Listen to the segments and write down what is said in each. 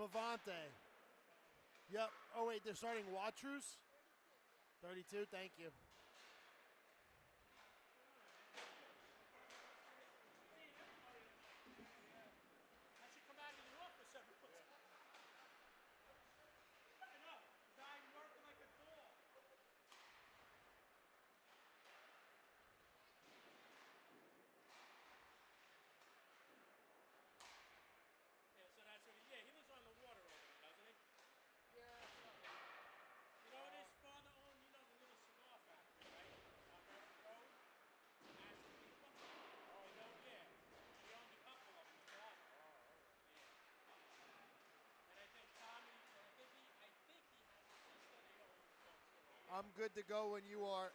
Vivante. Yep. Oh, wait, they're starting Watrous? 32, thank you. I'm good to go when you are.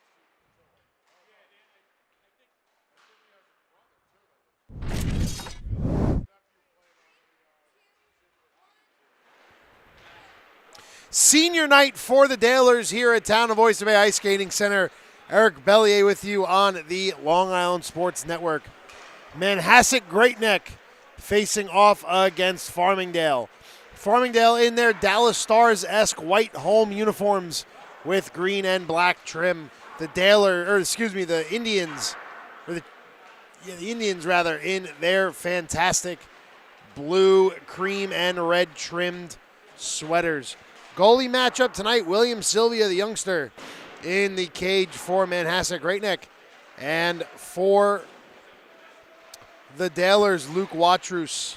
Senior night for the Dalers here at Town of Oyster Bay Ice Skating Center. Eric Bellier with you on the Long Island Sports Network. Manhasset Great Neck facing off against Farmingdale. Farmingdale in their Dallas Stars-esque white home uniforms with green and black trim. the Indians, the Indians rather, in their fantastic blue, cream, and red trimmed sweaters. Goalie matchup tonight, William Sylvia, the youngster, in the cage for Manhasset Great Neck. And for the Dalers, Luke Watrous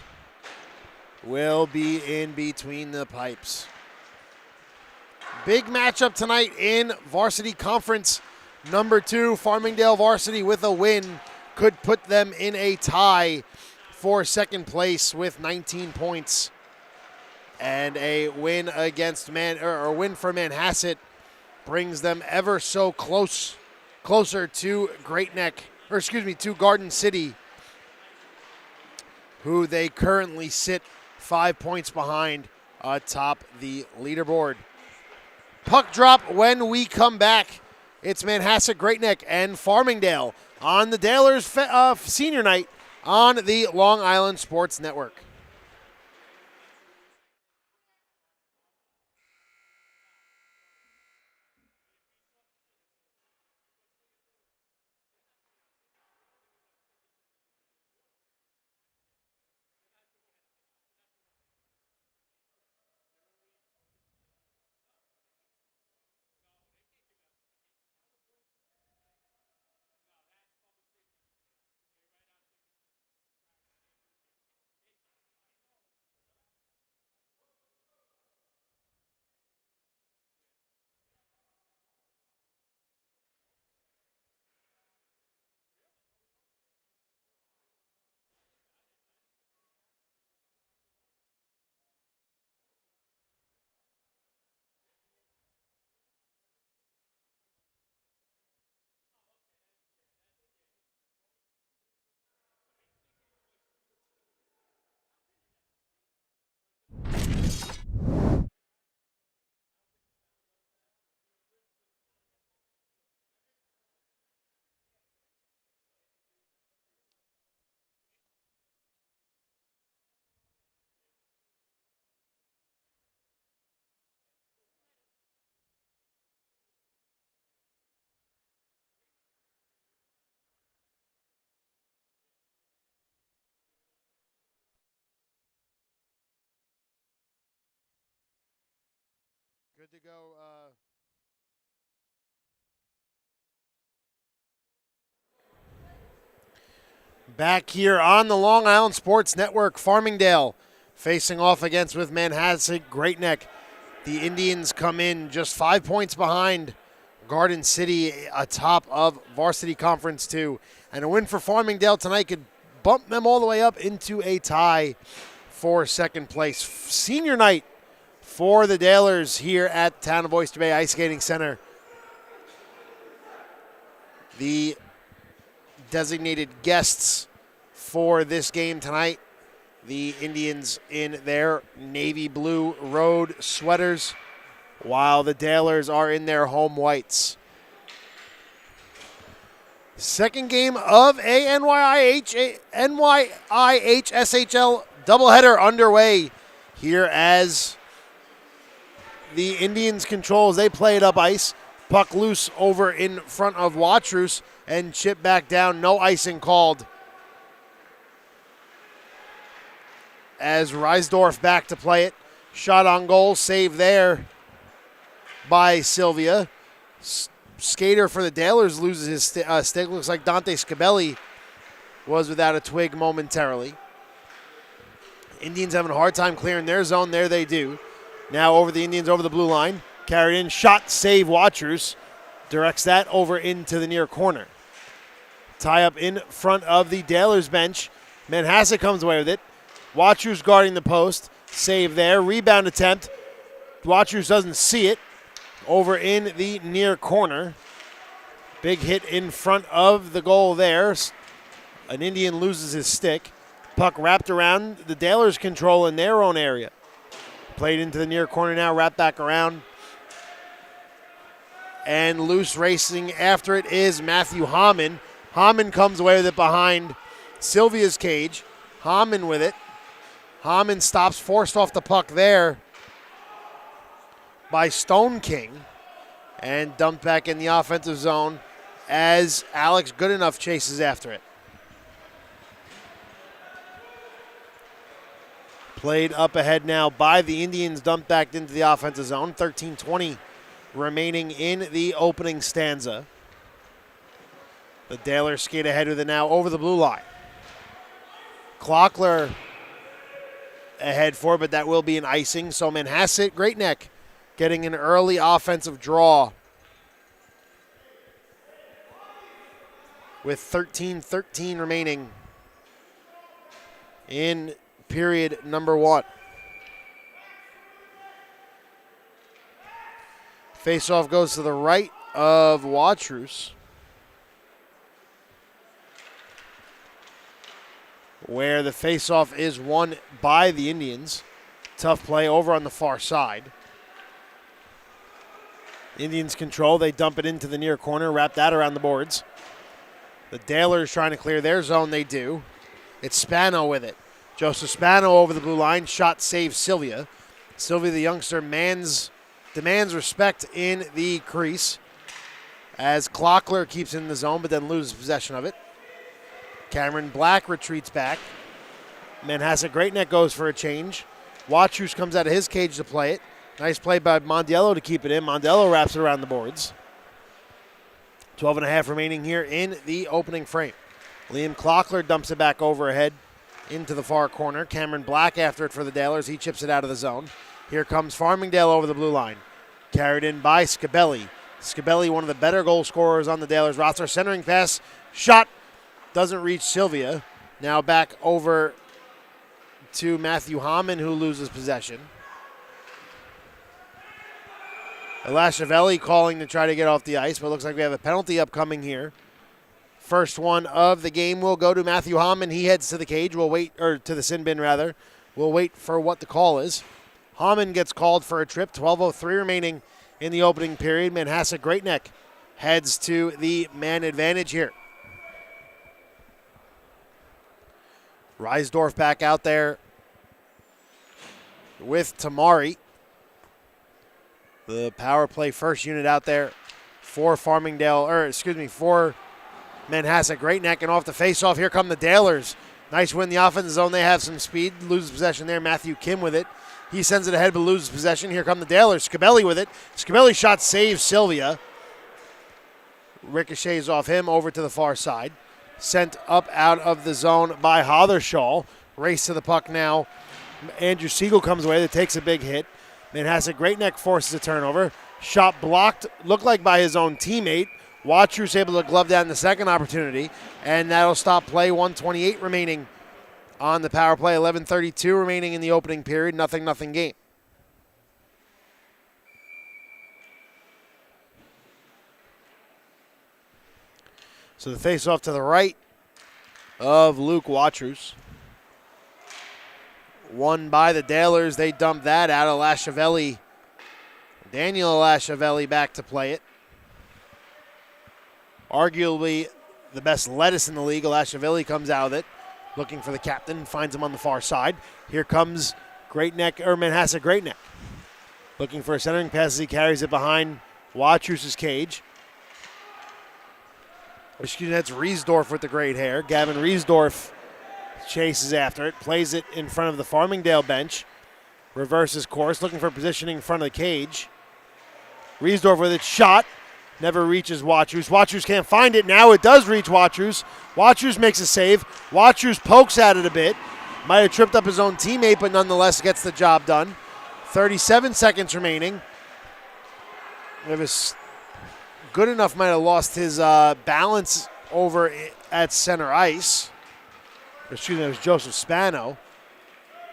will be in between the pipes. Big matchup tonight in Varsity Conference number 2. Farmingdale Varsity with a win could put them in a tie for second place with 19 points. And a win against win for Manhasset brings them ever so closer to to Garden City, who they currently sit 5 points behind atop the leaderboard. Puck drop when we come back. It's Manhasset Great Neck and Farmingdale on the Dalers senior night on the Long Island Sports Network. Good to go. Back here on the Long Island Sports Network, Farmingdale facing off against with Manhasset Great Neck. The Indians come in just 5 points behind Garden City atop of Varsity Conference 2. And a win for Farmingdale tonight could bump them all the way up into a tie for second place. Senior night for the Dalers here at Town of Oyster Bay Ice Skating Center. The designated guests for this game tonight, the Indians in their navy blue road sweaters, while the Dalers are in their home whites. Second game of a NYIHSHL doubleheader underway here as the Indians control as they play it up ice. Puck loose over in front of Watrous and chip back down. No icing called. As Reisdorf back to play it. Shot on goal, save there by Sylvia. Skater for the Dalers loses his stick. Looks like Dante Scabelli was without a twig momentarily. Indians having a hard time clearing their zone. There they do. Now over the Indians, over the blue line. Carried in, shot, save Watrous. Directs that over into the near corner. Tie up in front of the Dalers bench. Manhasset comes away with it. Watrous guarding the post. Save there. Rebound attempt. Watrous doesn't see it. Over in the near corner. Big hit in front of the goal there. An Indian loses his stick. Puck wrapped around the Dalers' control in their own area. Played into the near corner now, wrapped back around. And loose racing after it is Matthew Hamann. Hamann comes away with it behind Sylvia's cage. Hamann with it. Hamann stops, forced off the puck there by Stone King. and dumped back in the offensive zone as Alex Goodenough chases after it. Played up ahead now by the Indians, dumped back into the offensive zone. 13:20 remaining in the opening stanza. The Dailers skate ahead with it now over the blue line. Clockler ahead for it, but that will be an icing. So Manhasset, Great Neck getting an early offensive draw with 13:13 remaining in period number 1. Faceoff goes to the right of Watrous, where the faceoff is won by the Indians. Tough play over on the far side. Indians control. They dump it into the near corner, wrap that around the boards. The Dailers trying to clear their zone. They do. It's Spano with it. Joseph Spano over the blue line. Shot saves Sylvia. Sylvia, the youngster, demands respect in the crease as Clockler keeps in the zone but then loses possession of it. Cameron Black retreats back. Manhasset Great Neck goes for a change. Watrous comes out of his cage to play it. Nice play by Mondiello to keep it in. Mondiello wraps it around the boards. 12.5 remaining here in the opening frame. Liam Clockler dumps it back overhead into the far corner. Cameron Black after it for the Dailers. He chips it out of the zone. Here comes Farmingdale over the blue line. Carried in by Scabelli. Scabelli, one of the better goal scorers on the Dailers roster. Centering pass. Shot. Doesn't reach Sylvia. Now back over to Matthew Hamann, who loses possession. Elashavelli calling to try to get off the ice, but looks like we have a penalty upcoming here. First one of the game will go to Matthew Hamann. He heads to the cage. We'll wait, or to the sin bin rather. We'll wait for what the call is. Hamann gets called for a trip. 12:03 remaining in the opening period. Manhasset Great Neck heads to the man advantage here. Reisdorf back out there with Tamari. The power play first unit out there for for Manhasset Great Neck. And off the faceoff, here come the Dailers. Nice win in the offensive zone. They have some speed. Loses possession there. Matthew Kim with it. He sends it ahead but loses possession. Here come the Dailers. Scabelli with it. Scabelli shot saves Sylvia. Ricochets off him over to the far side. Sent up out of the zone by Hothershall. Race to the puck now. Andrew Siegel comes away. That takes a big hit. Manhasset Great Neck forces a turnover. Shot blocked, looked like by his own teammate. Watrous able to glove down the second opportunity, and that'll stop play. 1:28 remaining on the power play. 11:32 remaining in the opening period. 0-0 game. So the face-off to the right of Luke Watrous. Won by the Dailers. They dump that out. Elashavelli, Daniel Elashavelli back to play it. Arguably the best lettuce in the league. Elashavelli comes out with it, looking for the captain, finds him on the far side. Here comes Manhasset Great Neck. Looking for a centering pass as he carries it behind Watrous' cage. That's Riesdorf with the great hair. Gavin Riesdorf chases after it, plays it in front of the Farmingdale bench, reverses course, looking for positioning in front of the cage. Riesdorf with it, shot, never reaches Watrous. Watrous can't find it. Now it does reach Watrous. Watrous makes a save. Watrous pokes at it a bit. Might have tripped up his own teammate, but nonetheless gets the job done. 37 seconds remaining. It was Goodenough might have lost his balance over at center ice. It was Joseph Spano.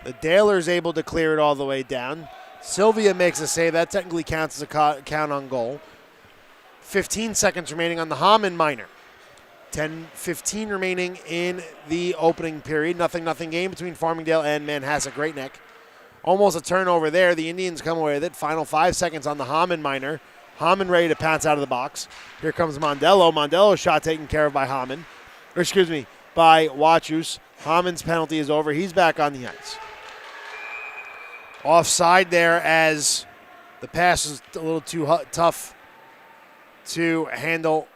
The Dailers able to clear it all the way down. Sylvia makes a save. That technically counts as a count on goal. 15 seconds remaining on the Hamann minor. 10-15 remaining in the opening period. 0-0 game between Farmingdale and Manhasset Great Neck. Almost a turnover there. The Indians come away with it. Final 5 seconds on the Hamann minor. Hamann ready to pounce out of the box. Here comes Mondello. Mondello's shot taken care of by by Watrous. Hamann's penalty is over. He's back on the ice. Offside there as the pass is a little too tough to handle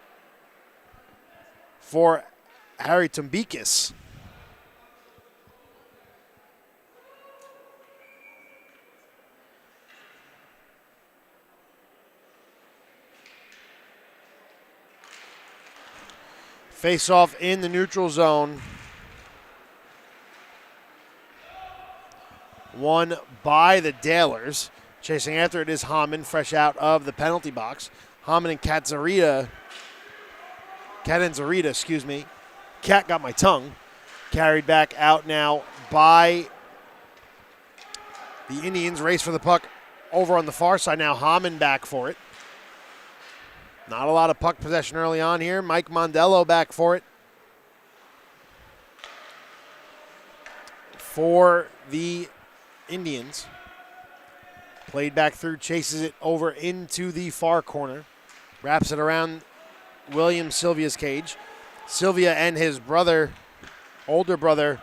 for Harry Tumbikis. Face off in the neutral zone. Won by the Dalers. Chasing after it is Hamann, fresh out of the penalty box. Hamann and Catanzarita, excuse me. Cat got my tongue. Carried back out now by the Indians. Race for the puck over on the far side. Now Hamann back for it. Not a lot of puck possession early on here. Mike Mondello back for it. For the Indians. Played back through, chases it over into the far corner. Wraps it around William Sylvia's cage. Sylvia and his brother, older brother,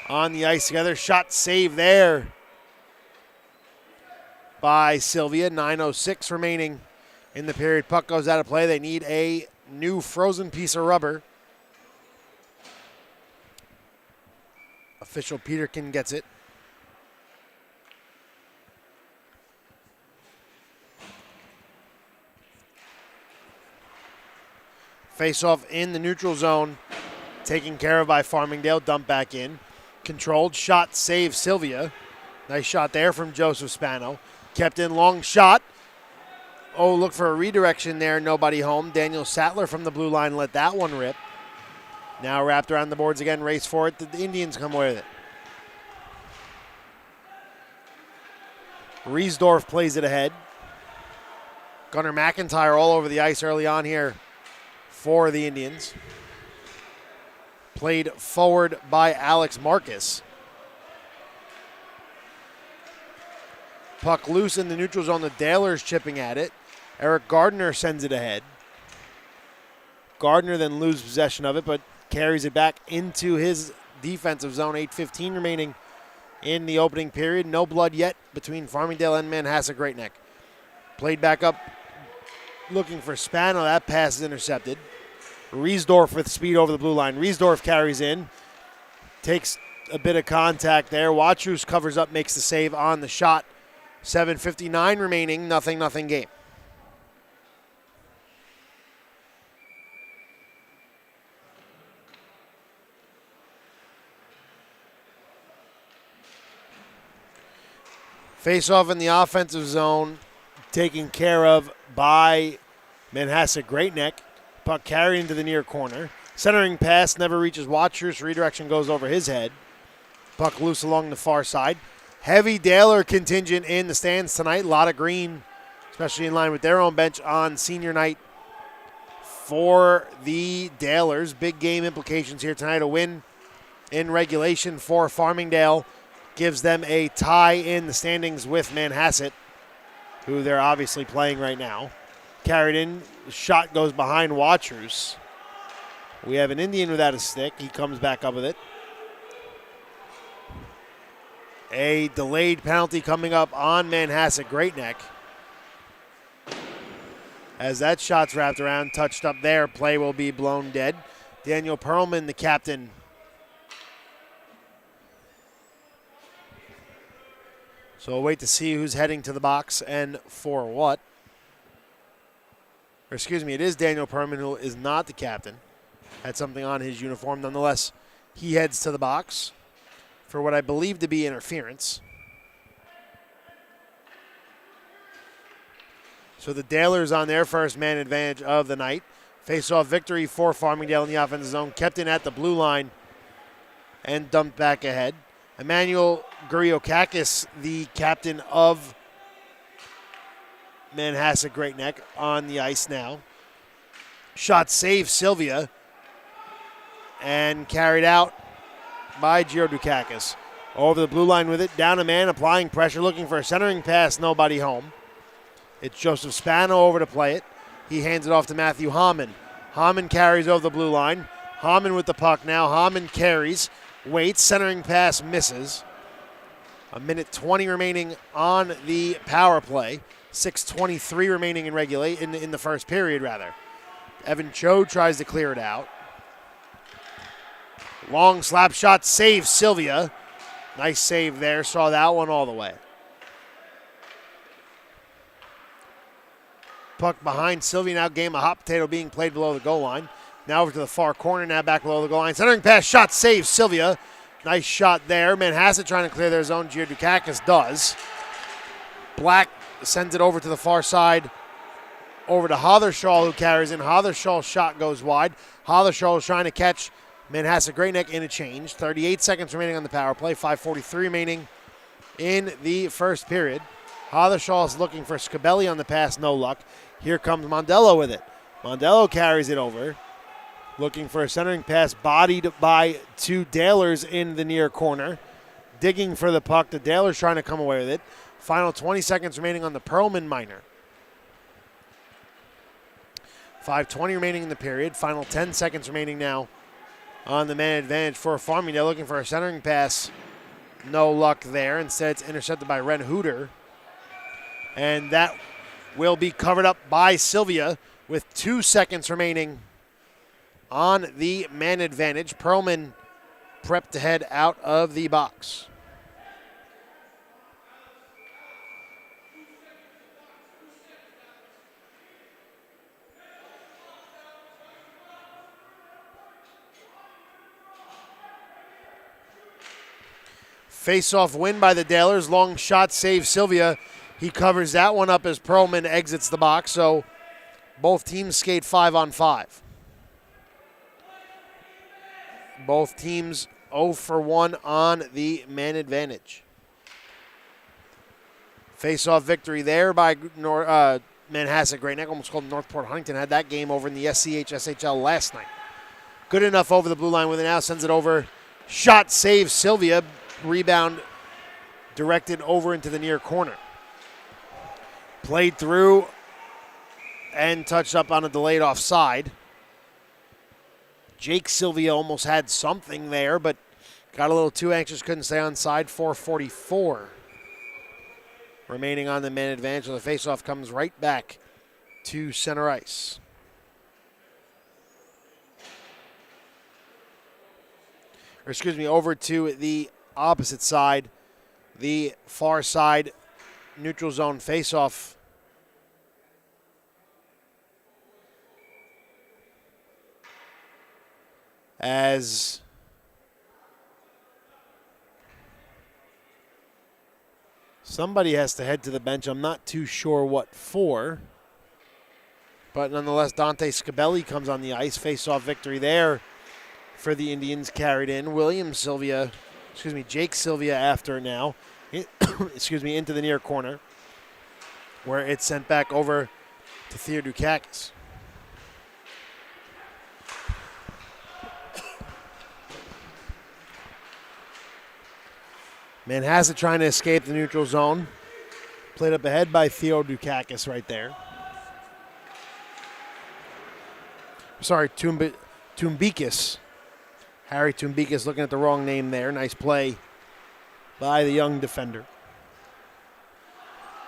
on the ice together. Shot save there by Sylvia. 9:06 remaining in the period. Puck goes out of play. They need a new frozen piece of rubber. Official Peterkin gets it. Face-off in the neutral zone. Taken care of by Farmingdale. Dump back in. Controlled. Shot save Sylvia. Nice shot there from Joseph Spano. Kept in, long shot. Oh, look for a redirection there. Nobody home. Daniel Sattler from the blue line let that one rip. Now wrapped around the boards again. Race for it. The Indians come away with it. Riesdorf plays it ahead. Gunnar McIntyre all over the ice early on here for the Indians. Played forward by Alex Marcus. Puck loose in the neutral zone. The Dalers chipping at it. Eric Gardner sends it ahead. Gardner then loses possession of it, but carries it back into his defensive zone. 8:15 remaining in the opening period. No blood yet between Farmingdale and Manhasset Great Neck. Played back up, looking for Spano. That pass is intercepted. Riesdorf with speed over the blue line. Riesdorf carries in. Takes a bit of contact there. Watrous covers up, makes the save on the shot. 7:59 remaining, 0-0 game. Face-off in the offensive zone, taken care of by Manhasset Great Neck. Puck carried into the near corner. Centering pass never reaches Watrous. Redirection goes over his head. Puck loose along the far side. Heavy Daler contingent in the stands tonight. A lot of green, especially in line with their own bench on senior night for the Dalers. Big game implications here tonight. A win in regulation for Farmingdale gives them a tie in the standings with Manhasset, who they're obviously playing right now. Carried in, the shot goes behind Watrous. We have an Indian without a stick. He comes back up with it. A delayed penalty coming up on Manhasset Great Neck. As that shot's wrapped around, touched up there, play will be blown dead. Daniel Perlman, the captain. So we'll wait to see who's heading to the box and for what. Or excuse me, it is Daniel Perlman who is not the captain. Had something on his uniform. Nonetheless, he heads to the box for what I believe to be interference. So the Dalers on their first man advantage of the night. Face-off victory for Farmingdale in the offensive zone. Kept in at the blue line and dumped back ahead. Emmanuel Guriokakis, the captain of Manhasset Great Neck, on the ice now. Shot saved Sylvia and carried out by Gio Dukakis. Over the blue line with it, down a man, applying pressure, looking for a centering pass, nobody home. It's Joseph Spano over to play it. He hands it off to Matthew Hamann. Hamann carries over the blue line. Hamann with the puck now. Hamann carries, waits, centering pass misses. 1:20 remaining on the power play. 6:23 remaining in the first period, rather. Evan Cho tries to clear it out. Long slap shot, saves Sylvia. Nice save there, saw that one all the way. Puck behind Sylvia, now game of hot potato being played below the goal line. Now over to the far corner, now back below the goal line. Centering pass, shot, save Sylvia. Nice shot there. Manhasset trying to clear their zone. Giordukakis does. Black sends it over to the far side. Over to Hathershall, who carries in. Hathershall's shot goes wide. Hathershall is trying to catch Manhasset Greatneck in a change. 38 seconds remaining on the power play. 5:43 remaining in the first period. Hathershall is looking for Scabelli on the pass. No luck. Here comes Mondello with it. Mondello carries it over. Looking for a centering pass, bodied by two Dalers in the near corner. Digging for the puck. The Dalers trying to come away with it. Final 20 seconds remaining on the Perlman minor. 5:20 remaining in the period. Final 10 seconds remaining now on the man advantage for Farmingdale. Looking for a centering pass. No luck there. Instead, it's intercepted by Ren Hooter. And that will be covered up by Sylvia with 2 seconds remaining on the man advantage. Perlman prepped to head out of the box. Face-off win by the Dalers. Long shot saves Sylvia. He covers that one up as Perlman exits the box. So both teams skate 5-on-5. Both teams 0 for 1 on the man advantage. Face-off victory there by Manhasset Greatneck. Almost called Northport Huntington. Had that game over in the SCHSHL last night. Good enough over the blue line with it now. Sends it over. Shot saves Sylvia. Rebound directed over into the near corner. Played through and touched up on a delayed offside. Jake Sylvia almost had something there, but got a little too anxious, couldn't stay on side. 4:44 remaining on the man advantage. So the faceoff comes right back to center ice. Or excuse me, over to the opposite side, the far side neutral zone faceoff. As somebody has to head to the bench. I'm not too sure what for. But nonetheless, Dante Scabelli comes on the ice. Face-off victory there for the Indians carried in. Jake Sylvia after now. Into the near corner, where it's sent back over to Giordukakis. Manhasset trying to escape the neutral zone. Played up ahead by Giordukakis right there. Sorry, Tumbikis. Harry Tumbikis looking at the wrong name there. Nice play by the young defender.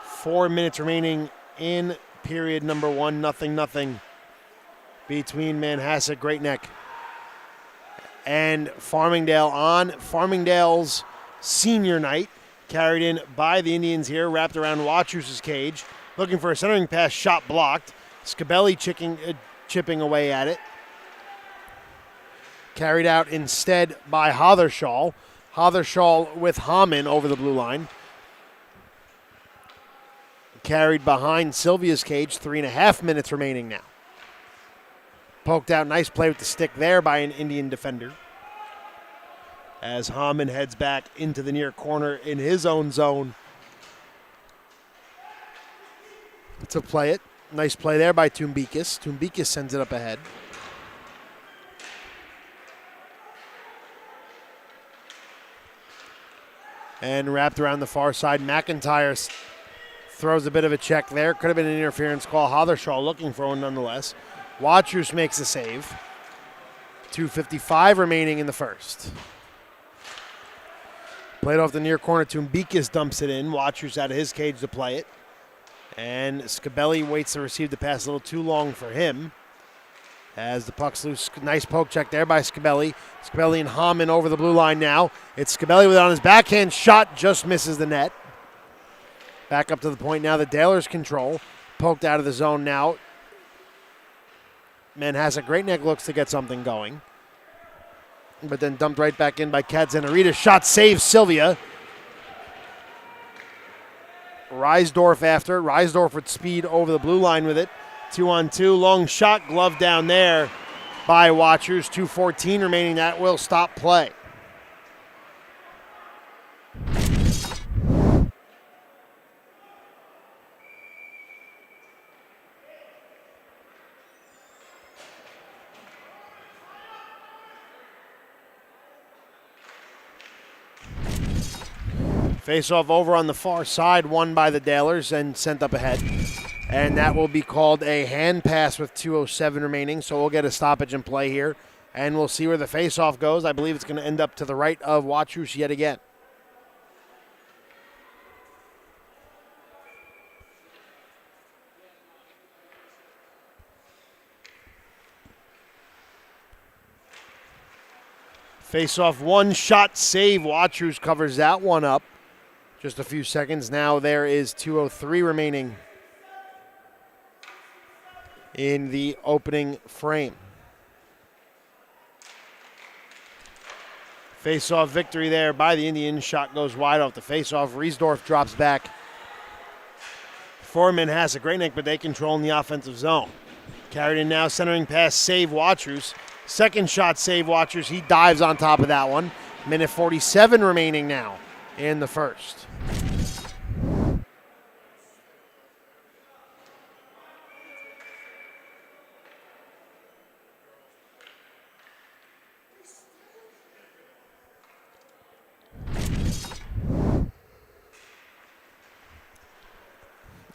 4 minutes remaining in period number 1. 0-0 between Manhasset Greatneck and Farmingdale on Farmingdale's senior night. Carried in by the Indians here, wrapped around Watrous' cage. Looking for a centering pass, shot blocked. Scabelli chipping away at it. Carried out instead by Hathershall. Hathershall with Hamann over the blue line. Carried behind Sylvia's cage. 3.5 minutes remaining now. Poked out. Nice play with the stick there by an Indian defender. As Hamann heads back into the near corner in his own zone to play it. Nice play there by Tumbikis. Tumbikis sends it up ahead. And wrapped around the far side. McIntyre throws a bit of a check there. Could have been an interference call. Hathershall looking for one nonetheless. Watrous makes a save. 2:55 remaining in the first. Played off the near corner. Tumbikis dumps it in. Watrous out of his cage to play it. And Scabelli waits to receive the pass a little too long for him. As the puck's loose, nice poke check there by Scabelli. Scabelli and Hamann over the blue line now. It's Scabelli with it on his backhand shot, just misses the net. Back up to the point now, the Dalers control. Poked out of the zone now. Manhasset Great Neck looks to get something going. But then dumped right back in by Kadzanarita. Shot saves Sylvia. Reisdorf after. Reisdorf with speed over the blue line with it. 2-on-2. Long shot, glove down there by Watchers. 2:14 remaining. That will stop play. Face-off over on the far side, won by the Dalers and sent up ahead. And that will be called a hand pass with 2:07 remaining, so we'll get a stoppage in play here. And we'll see where the face-off goes. I believe it's going to end up to the right of Watrous yet again. Face-off, one shot save. Watrous covers that one up. Just a few seconds now. There is 2:03 remaining in the opening frame. Face-off victory there by the Indians. Shot goes wide off the face-off. Reisdorf drops back for Manhasset Great Neck, but they control in the offensive zone. Carried in now, centering pass, save Watrous. Second shot, save Watrous. He dives on top of that one. Minute 47 remaining now in the first.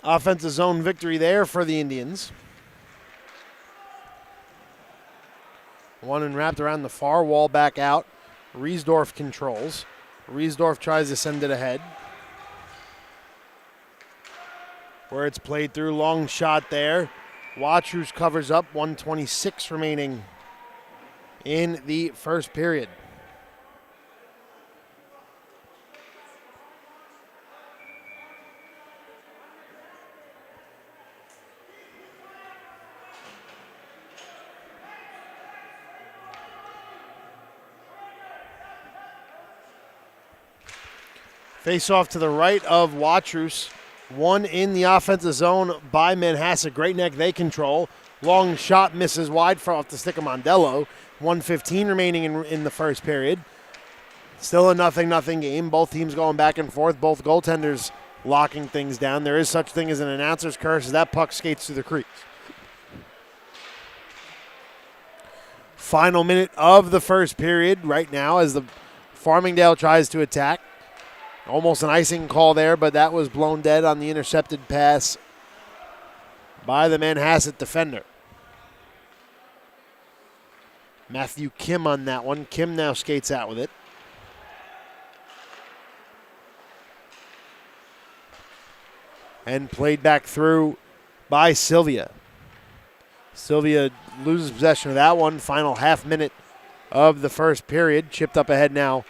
Offensive zone victory there for the Indians. One and wrapped around the far wall, back out. Reisdorf controls. Reisdorf tries to send it ahead. Where it's played through, long shot there. Watrous covers up, 1:26 remaining in the first period. Face off to the right of Watrous. One in the offensive zone by Manhasset Great Neck. They control. Long shot misses wide off the stick of Mondello. 1:15 remaining in the first period. Still a 0-0 game. Both teams going back and forth. Both goaltenders locking things down. There is such thing as an announcer's curse as that puck skates through the crease. Final minute of the first period right now as the Farmingdale tries to attack. Almost an icing call there, but that was blown dead on the intercepted pass by the Manhasset defender. Matthew Kim on that one. Kim now skates out with it. And played back through by Sylvia. Sylvia loses possession of that one. Final half minute of the first period. Chipped up ahead now.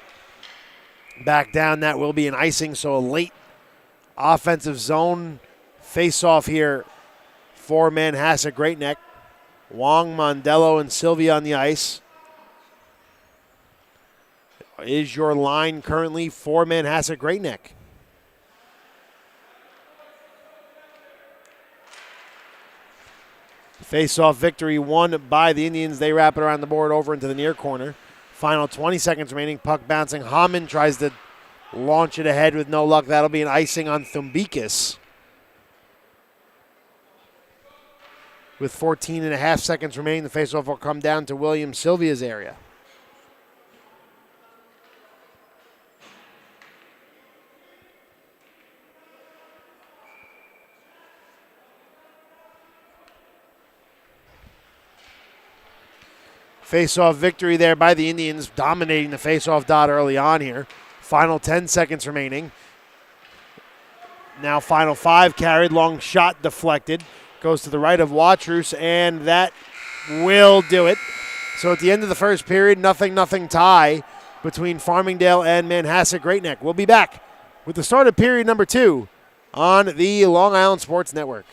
Back down, that will be an icing, so a late offensive zone face-off here for Manhasset Great Neck. Wong, Mondello, and Sylvia on the ice. Is your line currently for Manhasset Great Neck? Face-off victory won by the Indians. They wrap it around the board over into the near corner. Final 20 seconds remaining. Puck bouncing. Hamann tries to launch it ahead with no luck. That'll be an icing on Thumbikis. With 14.5 seconds remaining, the faceoff will come down to William Sylvia's area. Face-off victory there by the Indians, dominating the face-off dot early on here. Final 10 seconds remaining. Now final 5 carried, long shot deflected. Goes to the right of Watrous, and that will do it. So at the end of the first period, 0-0 tie between Farmingdale and Manhasset Great Neck. We'll be back with the start of period number 2 on the Long Island Sports Network.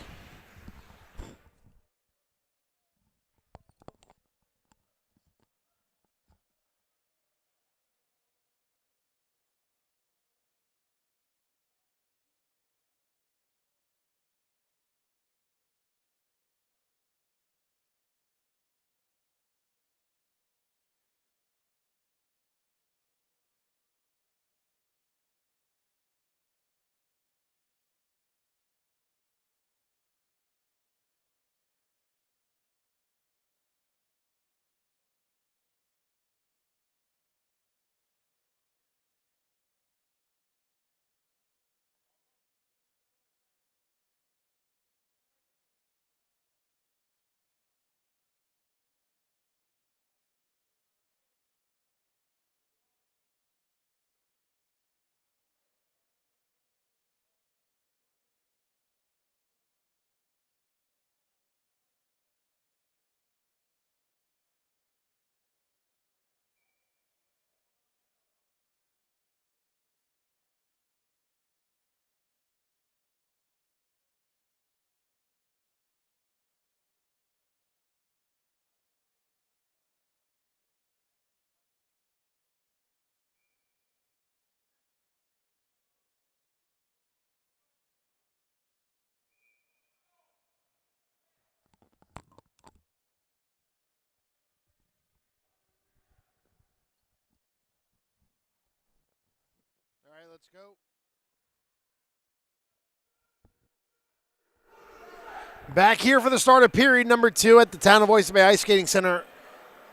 All right, let's go. Back here for the start of period number 2 at the Town of Oyster Bay Ice Skating Center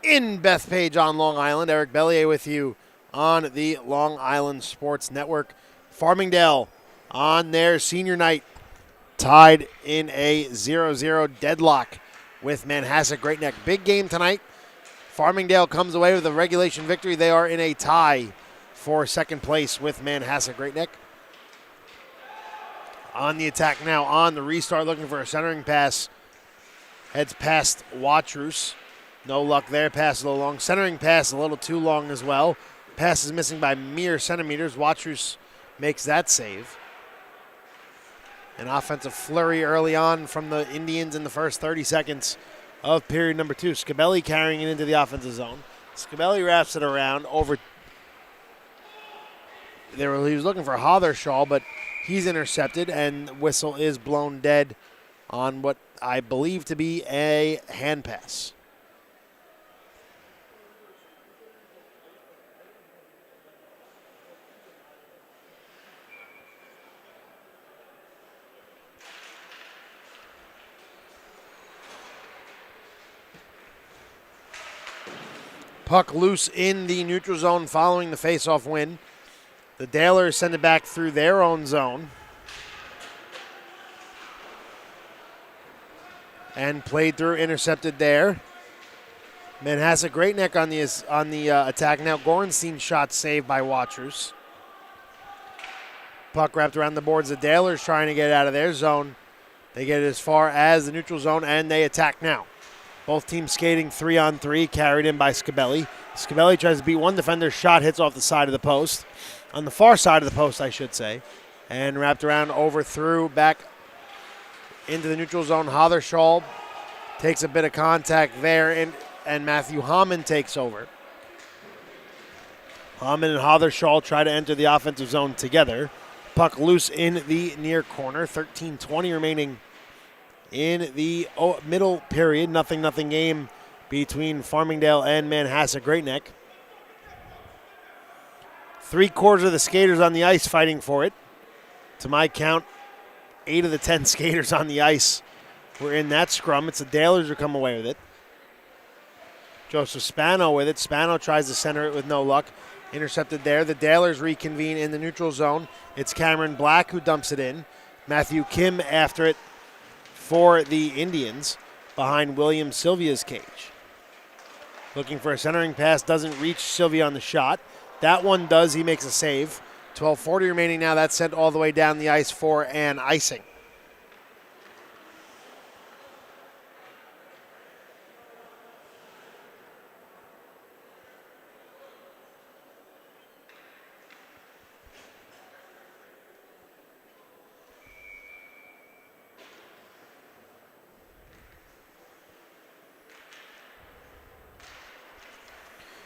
in Bethpage on Long Island. Eric Bellier with you on the Long Island Sports Network. Farmingdale on their senior night tied in a 0-0 deadlock with Manhasset Great Neck. Big game tonight. Farmingdale comes away with a regulation victory. They are in a tie for second place with Manhasset Great Neck. On the attack now, on the restart, looking for a centering pass. Heads past Watrous. No luck there. Pass a little long. Centering pass a little too long as well. Pass is missing by mere centimeters. Watrous makes that save. An offensive flurry early on from the Indians in the first 30 seconds of period number 2. Scabelli carrying it into the offensive zone. Scabelli wraps it around over. He was looking for Hathershall, but he's intercepted, and whistle is blown dead on what I believe to be a hand pass. Puck loose in the neutral zone following the faceoff win. The Dalers send it back through their own zone. And played through, intercepted there. Manhasset Great Neck on the attack now. Gorenstein's shot saved by Watrous. Puck wrapped around the boards. The Dalers trying to get out of their zone. They get it as far as the neutral zone, and they attack now. Both teams skating 3-on-3, carried in by Scabelli. Scabelli tries to beat one defender. Shot hits off the side of the post. On the far side of the post, I should say. And wrapped around, over, through, back into the neutral zone. Hathershall takes a bit of contact there, and Matthew Hammond takes over. Hammond and Hathershall try to enter the offensive zone together. Puck loose in the near corner. 13:20 remaining in the middle period. 0-0 game between Farmingdale and Manhasset Great Neck. 3/4 of the skaters on the ice fighting for it. To my count, 8 of the 10 skaters on the ice were in that scrum. It's the Dalers who come away with it. Joseph Spano with it. Spano tries to center it with no luck. Intercepted there. The Dalers reconvene in the neutral zone. It's Cameron Black who dumps it in. Matthew Kim after it for the Indians behind William Sylvia's cage. Looking for a centering pass. Doesn't reach Sylvia on the shot. That one does. He makes a save. 12:40 remaining now. That's sent all the way down the ice for an icing.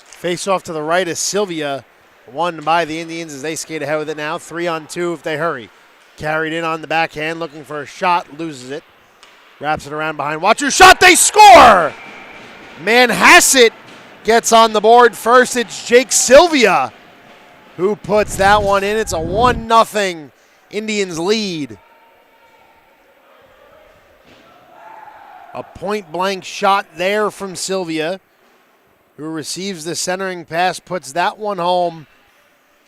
Face off to the right is Sylvia, won by the Indians as they skate ahead with it now. 3-on-2 if they hurry. Carried in on the backhand, looking for a shot, loses it. Wraps it around behind. Watch your shot, they score! Manhasset gets on the board first. It's Jake Sylvia who puts that one in. It's a 1-0 Indians lead. A point-blank shot there from Sylvia, who receives the centering pass, puts that one home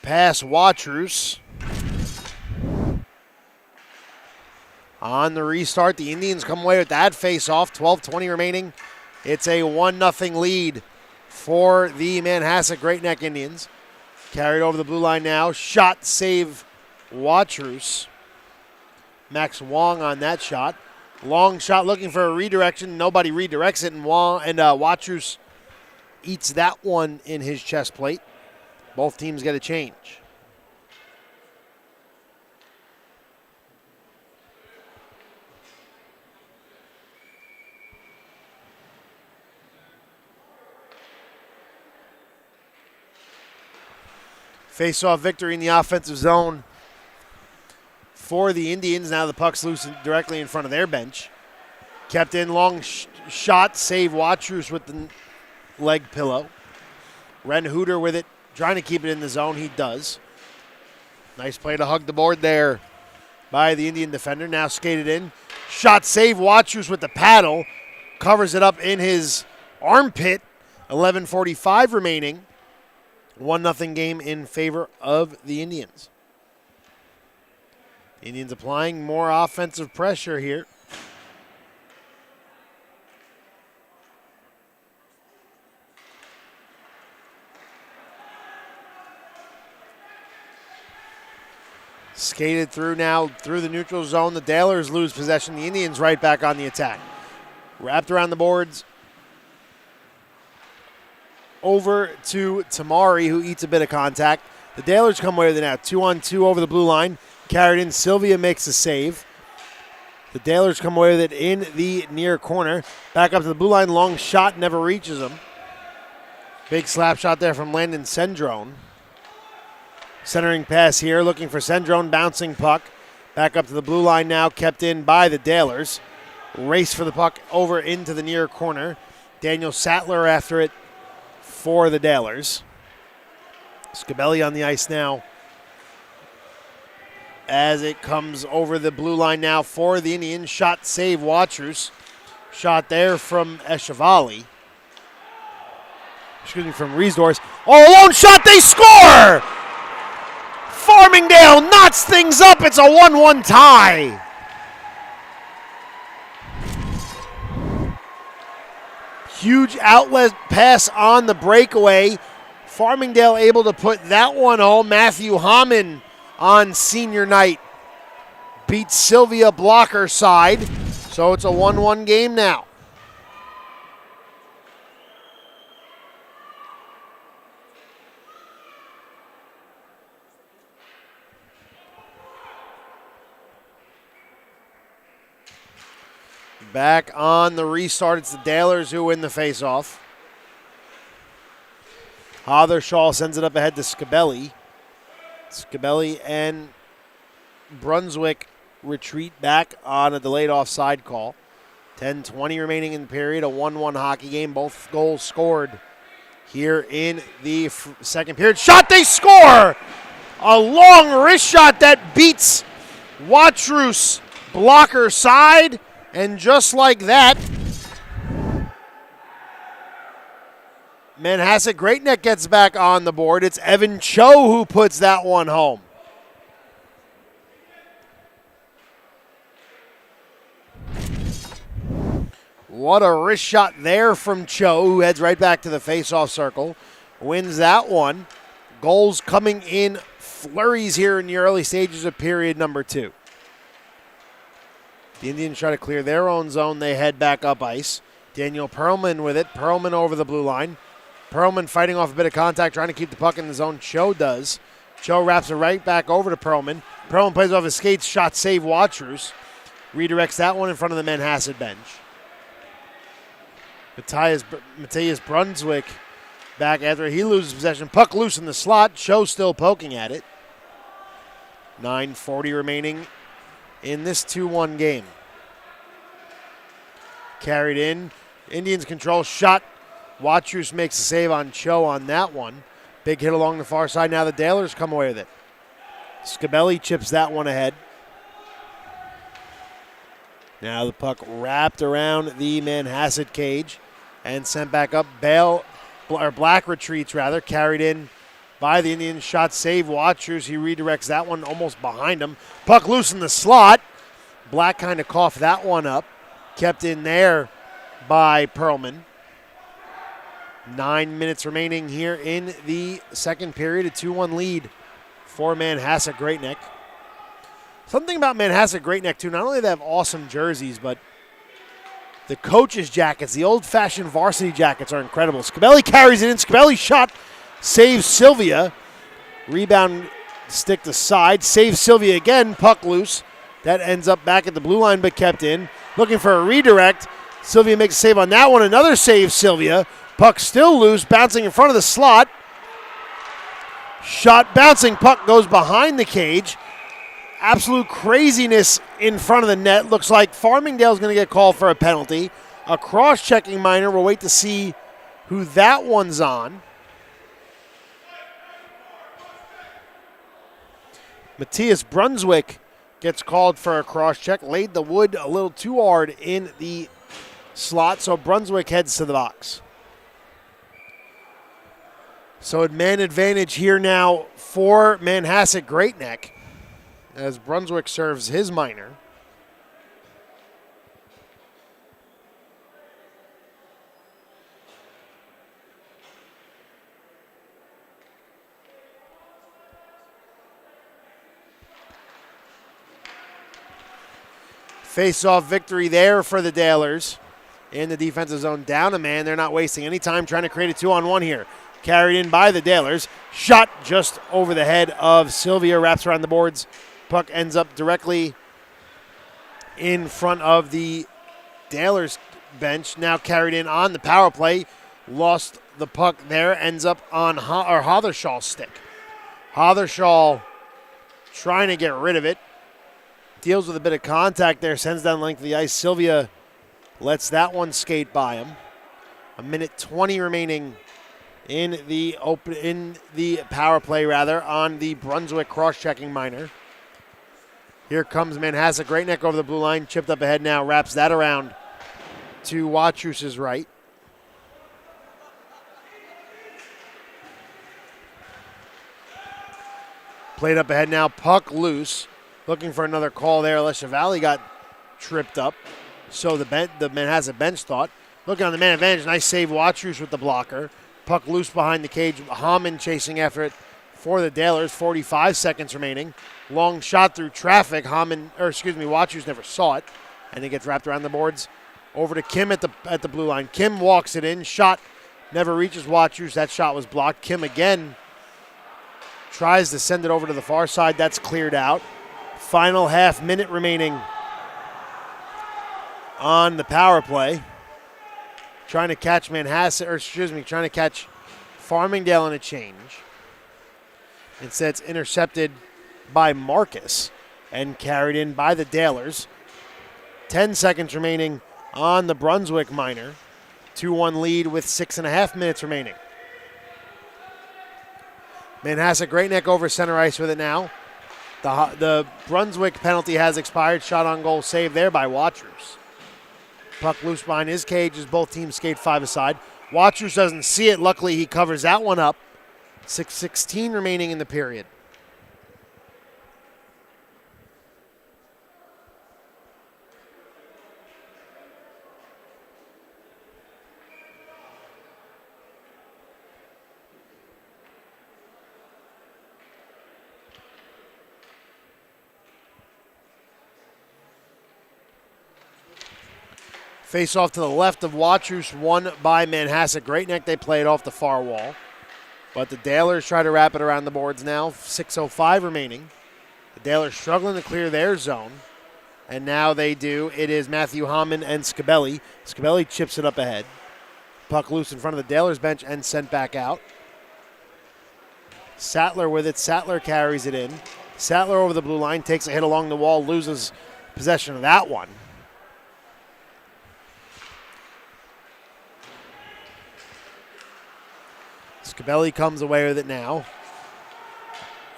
past Watrous. On the restart, the Indians come away with that face-off. 12:20 remaining. It's a 1-0 lead for the Manhasset Great Neck Indians. Carried over the blue line now. Shot, save, Watrous. Max Wong on that shot. Long shot looking for a redirection. Nobody redirects it, and Watrous eats that one in his chest plate. Both teams get a change. Face-off victory in the offensive zone for the Indians. Now the puck's loose directly in front of their bench. Kept in, long shot, save Watrous with the leg pillow. Ren Hooter with it, trying to keep it in the zone. He does. Nice play to hug the board there by the Indian defender. Now skated in. Shot, save, Watrous with the paddle. Covers it up in his armpit. 11:45 remaining. 1-0 game in favor of the Indians. Indians applying more offensive pressure here. Skated through now through the neutral zone. The Dalers lose possession. The Indians right back on the attack. Wrapped around the boards. Over to Tamari, who eats a bit of contact. The Dalers come away with it now. 2-on-2 over the blue line. Carried in. Sylvia makes a save. The Dalers come away with it in the near corner. Back up to the blue line. Long shot never reaches them. Big slap shot there from Landon Sendrone. Centering pass here, looking for Sendrone, bouncing puck. Back up to the blue line now, kept in by the Dalers. Race for the puck over into the near corner. Daniel Sattler after it for the Dalers. Scabelli on the ice now as it comes over the blue line now for the Indians. Shot, save, Watrous. Shot there from Eshevali. Excuse me, from Riesdorf. Oh, lone shot, they score! Farmingdale knots things up. It's a 1-1 tie. Huge outlet pass on the breakaway. Farmingdale able to put that one home. Matthew Hamann on senior night beats Sylvia blocker side. So it's a 1-1 game now. Back on the restart, it's the Dalers who win the faceoff. Hathershaw sends it up ahead to Scabelli. Scabelli and Brunswick retreat back on a delayed offside call. 10:20 remaining in the period, a 1-1 hockey game. Both goals scored here in the second period. Shot, they score! A long wrist shot that beats Watrous blocker side. And just like that, Manhasset Great Neck gets back on the board. It's Evan Cho who puts that one home. What a wrist shot there from Cho, who heads right back to the faceoff circle. Wins that one. Goals coming in flurries here in the early stages of period number 2. The Indians try to clear their own zone. They head back up ice. Daniel Perlman with it. Perlman over the blue line. Perlman fighting off a bit of contact, trying to keep the puck in the zone. Cho does. Cho wraps it right back over to Perlman. Perlman plays off his skates. Shot save Watrous. Redirects that one in front of the Manhasset bench. Matthias Brunswick back after he loses possession. Puck loose in the slot. Cho still poking at it. 9:40 remaining in this 2-1 game. Carried in. Indians control. Shot. Watrous makes a save on Cho on that one. Big hit along the far side. Now the Dalers come away with it. Scabelli chips that one ahead. Now the puck wrapped around the Manhasset cage and sent back up. Black retreats rather. Carried in by the Indians. Shot save Watrous. He redirects that one almost behind him. Puck loose in the slot. Black kind of coughed that one up. Kept in there by Perlman. 9 minutes remaining here in the second period. A 2-1 lead for Manhasset Great Neck. Something about Manhasset Great Neck, too. Not only do they have awesome jerseys, but the coaches' jackets, the old-fashioned varsity jackets, are incredible. Scabelli carries it in. Scabelli's shot saves Sylvia. Rebound stick to side. Saves Sylvia again. Puck loose. That ends up back at the blue line, but kept in. Looking for a redirect. Sylvia makes a save on that one. Another save, Sylvia. Puck still loose, bouncing in front of the slot. Shot bouncing. Puck goes behind the cage. Absolute craziness in front of the net. Looks like Farmingdale's going to get called for a penalty. A cross-checking minor. We'll wait to see who that one's on. Matthias Brunswick gets called for a cross-check. Laid the wood a little too hard in the slot, so Brunswick heads to the box. So at man advantage here now for Manhasset Great Neck as Brunswick serves his minor. Face-off victory there for the Dalers in the defensive zone. Down a man. They're not wasting any time trying to create a 2-on-1 here. Carried in by the Dalers. Shot just over the head of Sylvia. Wraps around the boards. Puck ends up directly in front of the Dalers bench. Now carried in on the power play. Lost the puck there. Ends up on Hothershall's stick. Hothershall trying to get rid of it. Deals with a bit of contact there. Sends down the length of the ice. Sylvia lets that one skate by him. 1:20 remaining in the power play on the Brunswick cross-checking minor. Here comes Manhasset Great Neck over the blue line, chipped up ahead now, wraps that around to Watrous' right. Played up ahead now, puck loose, looking for another call there. Leschavali got tripped up, so the Manhasset bench thought. Looking on the man advantage, nice save Watrous with the blocker. Puck loose behind the cage. Hamann chasing after it for the Dalers. 45 seconds remaining. Long shot through traffic. Watrous never saw it, and it gets wrapped around the boards. Over to Kim at the blue line. Kim walks it in. Shot never reaches Watrous. That shot was blocked. Kim again tries to send it over to the far side. That's cleared out. Final half minute remaining on the power play. Trying to catch trying to catch Farmingdale in a change. Instead, it's intercepted by Marcus and carried in by the Dalers. 10 seconds remaining on the Brunswick minor. 2-1 lead with 6.5 minutes remaining. Manhasset Great Neck over center ice with it now. The Brunswick penalty has expired. Shot on goal saved there by Watrous. Puck loose behind his cage as both teams skate 5 aside. Watrous doesn't see it. Luckily, he covers that one up. 6:16 remaining in the period. Face off to the left of Watrous, won by Manhasset. Great Neck, they play it off the far wall. But the Dalers try to wrap it around the boards now. 6:05 remaining. The Dalers struggling to clear their zone. And now they do. It is Matthew Hammond and Scabelli. Scabelli chips it up ahead. Puck loose in front of the Dalers bench and sent back out. Sattler with it. Sattler carries it in. Sattler over the blue line, takes a hit along the wall, loses possession of that one. Scabelli comes away with it now.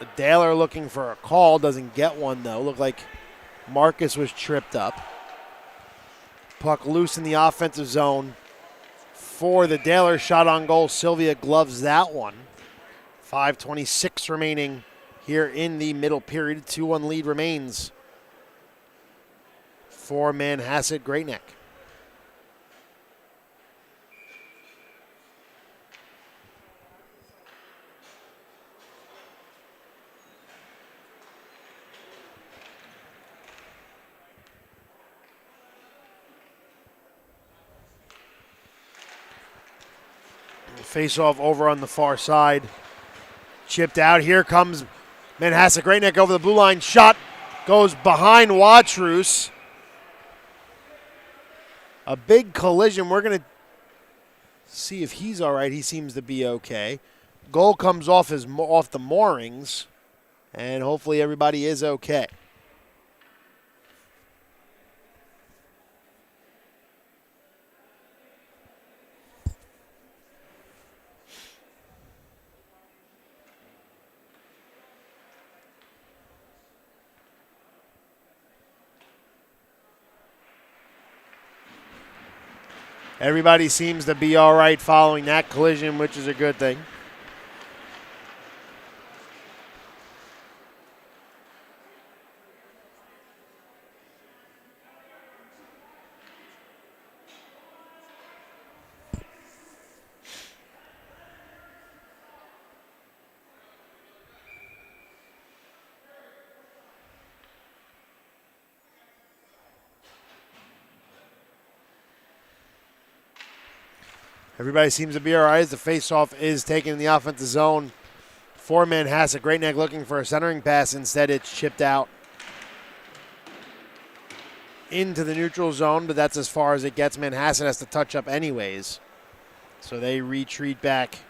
The Daler looking for a call, doesn't get one though. Looked like Marcus was tripped up. Puck loose in the offensive zone for the Daler. Shot on goal. Sylvia gloves that one. 5:26 remaining here in the middle period. 2-1 lead remains for Manhasset Great Neck. Face-off over on the far side. Chipped out. Here comes Manhasset Great Neck over the blue line. Shot goes behind Watrous. A big collision. We're going to see if he's all right. He seems to be okay. Goal comes off the moorings, and hopefully everybody is okay. Everybody seems to be all right following that collision, which is a good thing. Everybody seems to be all right as the faceoff is taken in the offensive zone for Manhasset. Great Neck looking for a centering pass. Instead, it's chipped out into the neutral zone, but that's as far as it gets. Manhasset has to touch up anyways. So they retreat back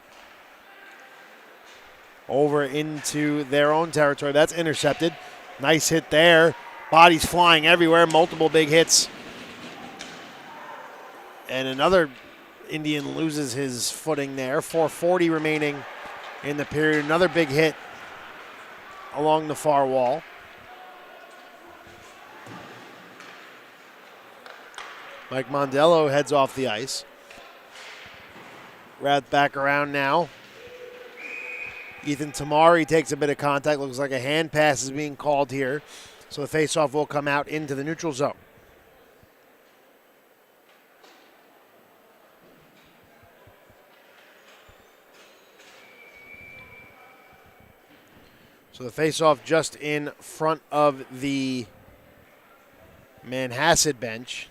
over into their own territory. That's intercepted. Nice hit there. Bodies flying everywhere. Multiple big hits. And another Indian loses his footing there. 4:40 remaining in the period. Another big hit along the far wall. Mike Mondello heads off the ice. Wrapped back around now. Ethan Tamari takes a bit of contact. Looks like a hand pass is being called here. So the faceoff will come out into the neutral zone. So the faceoff just in front of the Manhasset bench.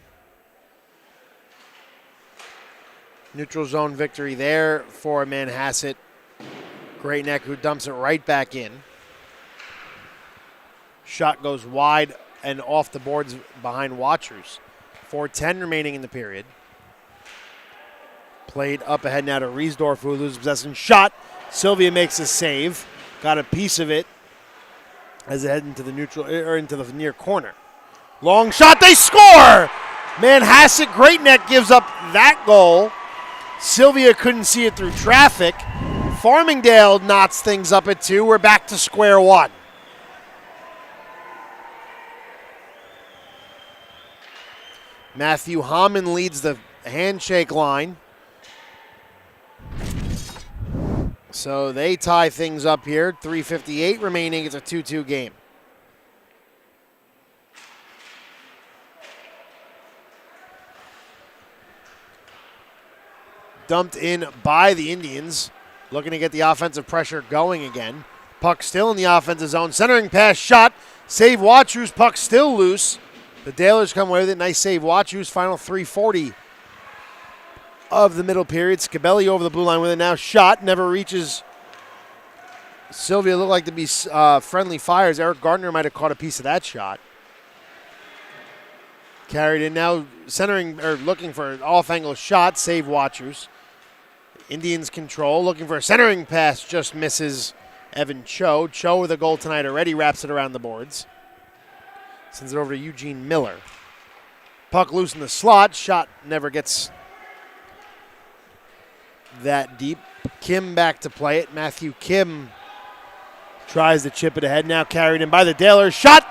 Neutral zone victory there for Manhasset. Great Neck, who dumps it right back in. Shot goes wide and off the boards behind Watrous. 4:10 remaining in the period. Played up ahead now to Riesdorf, who loses possession. Shot. Sylvia makes a save. Got a piece of it as it head into the neutral or into the near corner. Long shot. They score. Manhasset Great Neck gives up that goal. Sylvia couldn't see it through traffic. Farmingdale knots things up at 2. We're back to square one. Matthew Hammond leads the handshake line. So they tie things up here. 3:58 remaining. It's a 2-2 game. Dumped in by the Indians. Looking to get the offensive pressure going again. Puck still in the offensive zone. Centering pass shot. Save Watrous. Puck still loose. The Dalers come away with it. Nice save. Watchus, final 3:40 of the middle period. Scabelli over the blue line with it now. Shot, never reaches. Sylvia looked like to be friendly fires. Eric Gardner might have caught a piece of that shot. Carried in now, centering or looking for an off-angle shot. Save Watchers. Indians control, looking for a centering pass. Just misses Evan Cho. Cho with a goal tonight already. Wraps it around the boards. Sends it over to Eugene Miller. Puck loose in the slot. Shot never gets that deep. Kim back to play it. Matthew Kim tries to chip it ahead. Now carried in by the Dalers. Shot!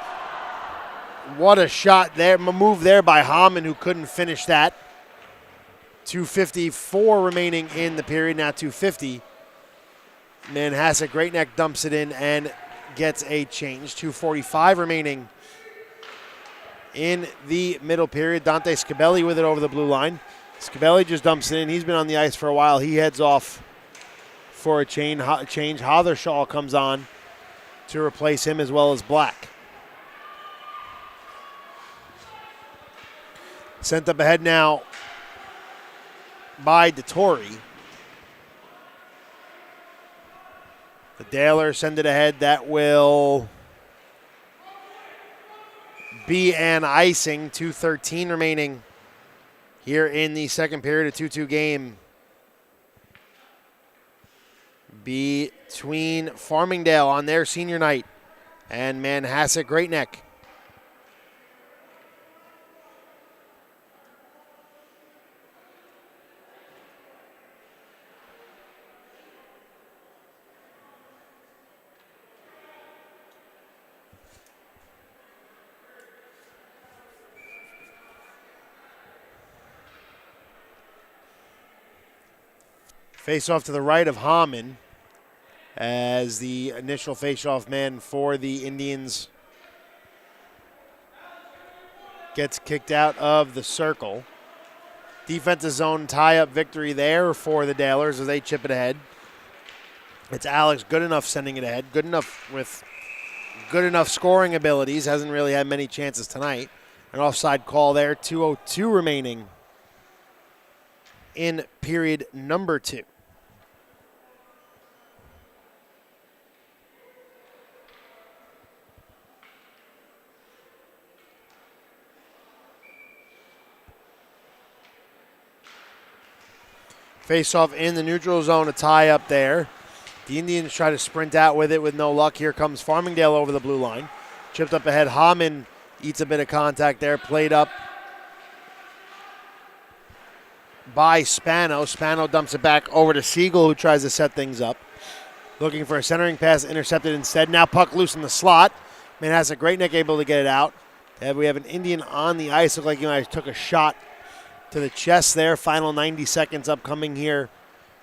What a shot there. A move there by Hamann, who couldn't finish that. 2:54 remaining in the period. Now 2:50. Manhasset Great Neck dumps it in and gets a change. 2:45 remaining in the middle period. Dante Scabelli with it over the blue line. Scabelli just dumps it in. He's been on the ice for a while. He heads off for a change. Hathershaw comes on to replace him, as well as Black. Sent up ahead now by DeTore. The Dalers send it ahead. That will be an icing. 2:13 remaining here in the second period. A 2-2 game between Farmingdale on their senior night and Manhasset Great Neck. Face off to the right of Hamann as the initial face-off man for the Indians gets kicked out of the circle. Defensive zone tie-up victory there for the Dalers as they chip it ahead. It's Alex Goodenough sending it ahead. Goodenough with good enough scoring abilities. Hasn't really had many chances tonight. An offside call there. 2:02 remaining in period number 2. Face-off in the neutral zone, a tie up there. The Indians try to sprint out with it with no luck. Here comes Farmingdale over the blue line. Chipped up ahead. Hamann eats a bit of contact there. Played up by Spano. Spano dumps it back over to Siegel, who tries to set things up. Looking for a centering pass, intercepted instead. Now puck loose in the slot. Manhasset Great Neck able to get it out. And we have an Indian on the ice. Looked like he took a shot to the chest there. Final 90 seconds upcoming here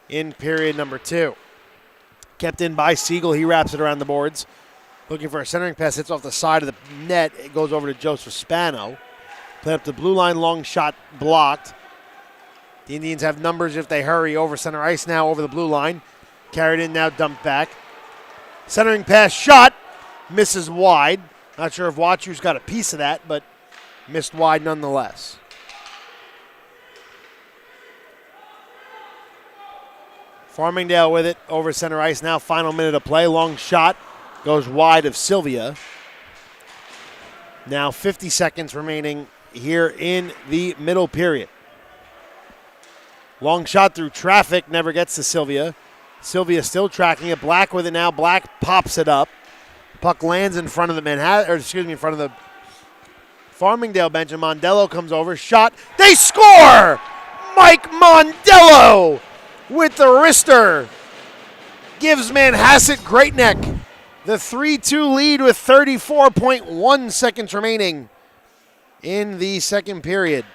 in period number 2. Kept in by Siegel. He wraps it around the boards. Looking for a centering pass. Hits off the side of the net. It goes over to Joseph Spano. Play up the blue line. Long shot blocked. The Indians have numbers if they hurry. Over center ice now over the blue line. Carried in now, dumped back. Centering pass shot. Misses wide. Not sure if Watchu's got a piece of that, but missed wide nonetheless. Farmingdale with it over center ice now. Final minute of play. Long shot goes wide of Sylvia. Now 50 seconds remaining here in the middle period. Long shot through traffic. Never gets to Sylvia. Sylvia still tracking it. Black with it now. Black pops it up. Puck lands in front of the in front of the Farmingdale bench. And Mondello comes over. Shot. They score! Mike Mondello with the wrister gives Manhasset Great Neck the 3-2 lead with 34.1 seconds remaining in the second period.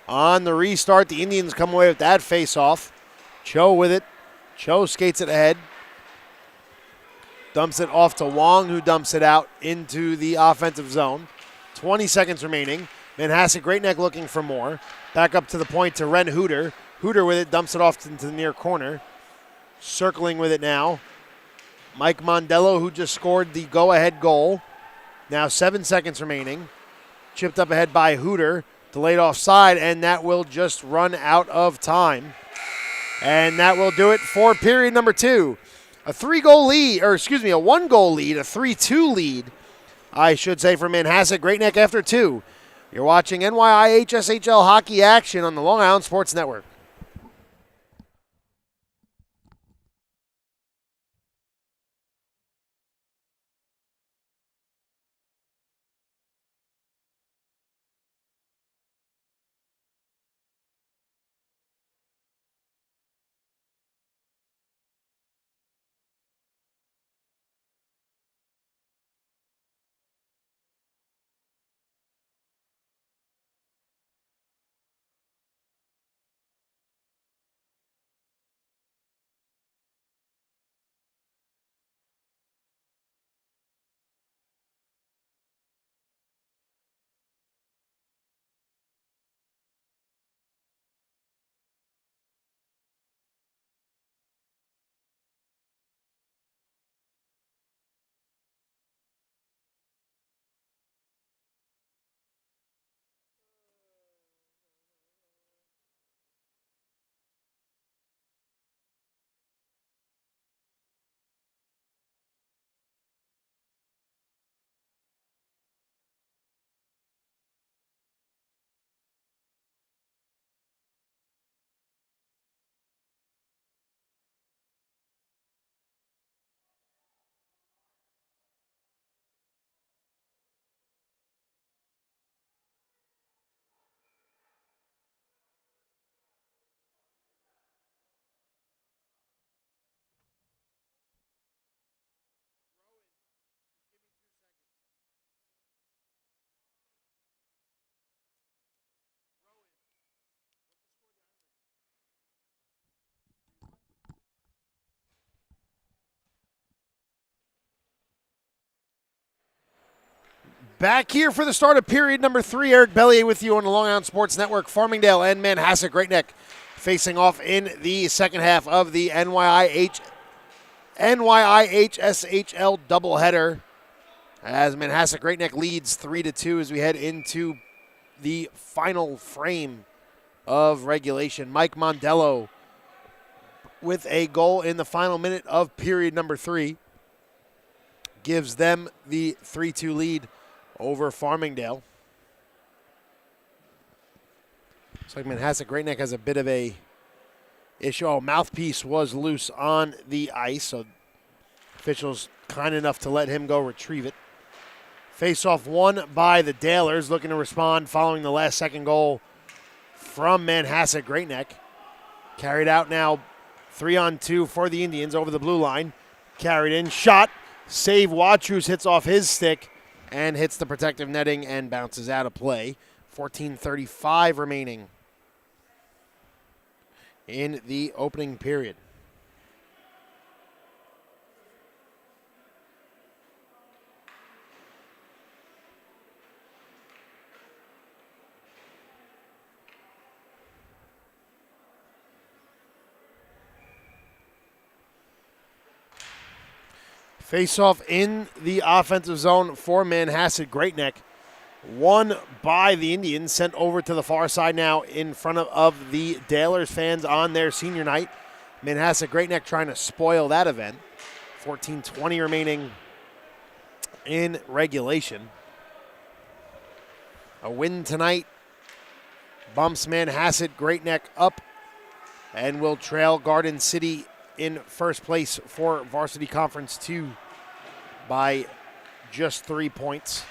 On the restart, the Indians come away with that face-off. Cho with it. Cho skates it ahead. Dumps it off to Wong, who dumps it out into the offensive zone. 20 seconds remaining. Manhasset Great Neck looking for more. Back up to the point to Ren Hooter. Hooter with it, dumps it off into the near corner. Circling with it now. Mike Mondello, who just scored the go-ahead goal. Now 7 seconds remaining. Chipped up ahead by Hooter. Delayed offside, and that will just run out of time. And that will do it for period number 2. A 1-goal lead, a 3-2 lead, I should say, for Manhasset Great Neck after 2. You're watching NYIHSHL hockey action on the Long Island Sports Network. Back here for the start of period number 3. Eric Bellier with you on the Long Island Sports Network. Farmingdale and Manhasset Great Neck facing off in the second half of the NYIHSHL doubleheader, as Manhasset Great Neck leads 3-2 as we head into the final frame of regulation. Mike Mondello with a goal in the final minute of period number 3 gives them the 3-2 lead over Farmingdale. Looks like Manhasset Great Neck has a bit of a issue. Oh, mouthpiece was loose on the ice, so officials kind enough to let him go retrieve it. Face-off won by the Dalers, looking to respond following the last second goal from Manhasset Great Neck. Carried out now 3-on-2 for the Indians over the blue line. Carried in, shot, save. Watrous hits off his stick and hits the protective netting and bounces out of play. 14:35 remaining in the opening period. Face-off in the offensive zone for Manhasset Great Neck. Won by the Indians, sent over to the far side now in front of the Dalers fans on their senior night. Manhasset Great Neck trying to spoil that event. 14:20 remaining in regulation. A win tonight bumps Manhasset Great Neck up and will trail Garden City in first place for Varsity Conference 2 by just 3 points.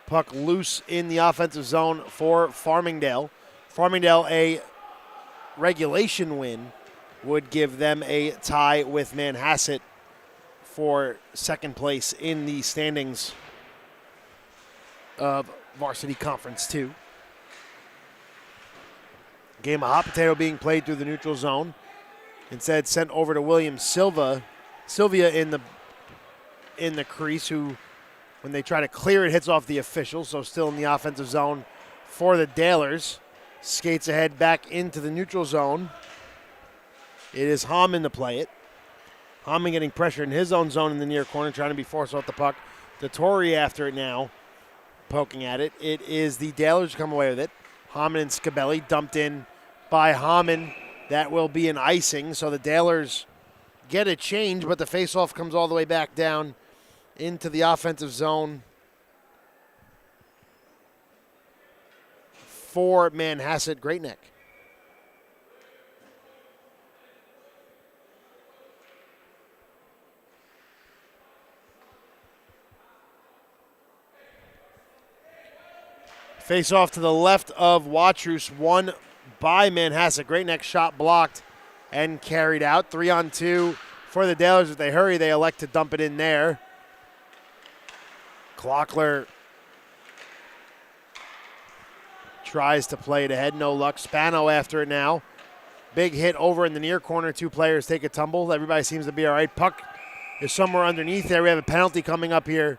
Puck loose in the offensive zone for Farmingdale. Farmingdale, a regulation win would give them a tie with Manhasset for second place in the standings of Varsity Conference 2. Game of hot potato being played through the neutral zone. Instead, sent over to William Sylvia in the crease, who When they try to clear it, hits off the official, so still in the offensive zone for the Dalers. Skates ahead back into the neutral zone. It is Hamann to play it. Hamann getting pressure in his own zone in the near corner, trying to be forced off the puck. Dettori after it now, poking at it. It is the Dalers who come away with it. Hamann and Scabelli dumped in by Hamann. That will be an icing, so the Dalers get a change, but the faceoff comes all the way back down into the offensive zone for Manhasset Great Neck. Face off to the left of Watrous, won by Manhasset. Great Neck shot blocked and carried out. 3-on-2 for the Dalers. If they hurry, they elect to dump it in there. Klockler tries to play it ahead. No luck. Spano after it now. Big hit over in the near corner. Two players take a tumble. Everybody seems to be all right. Puck is somewhere underneath there. We have a penalty coming up here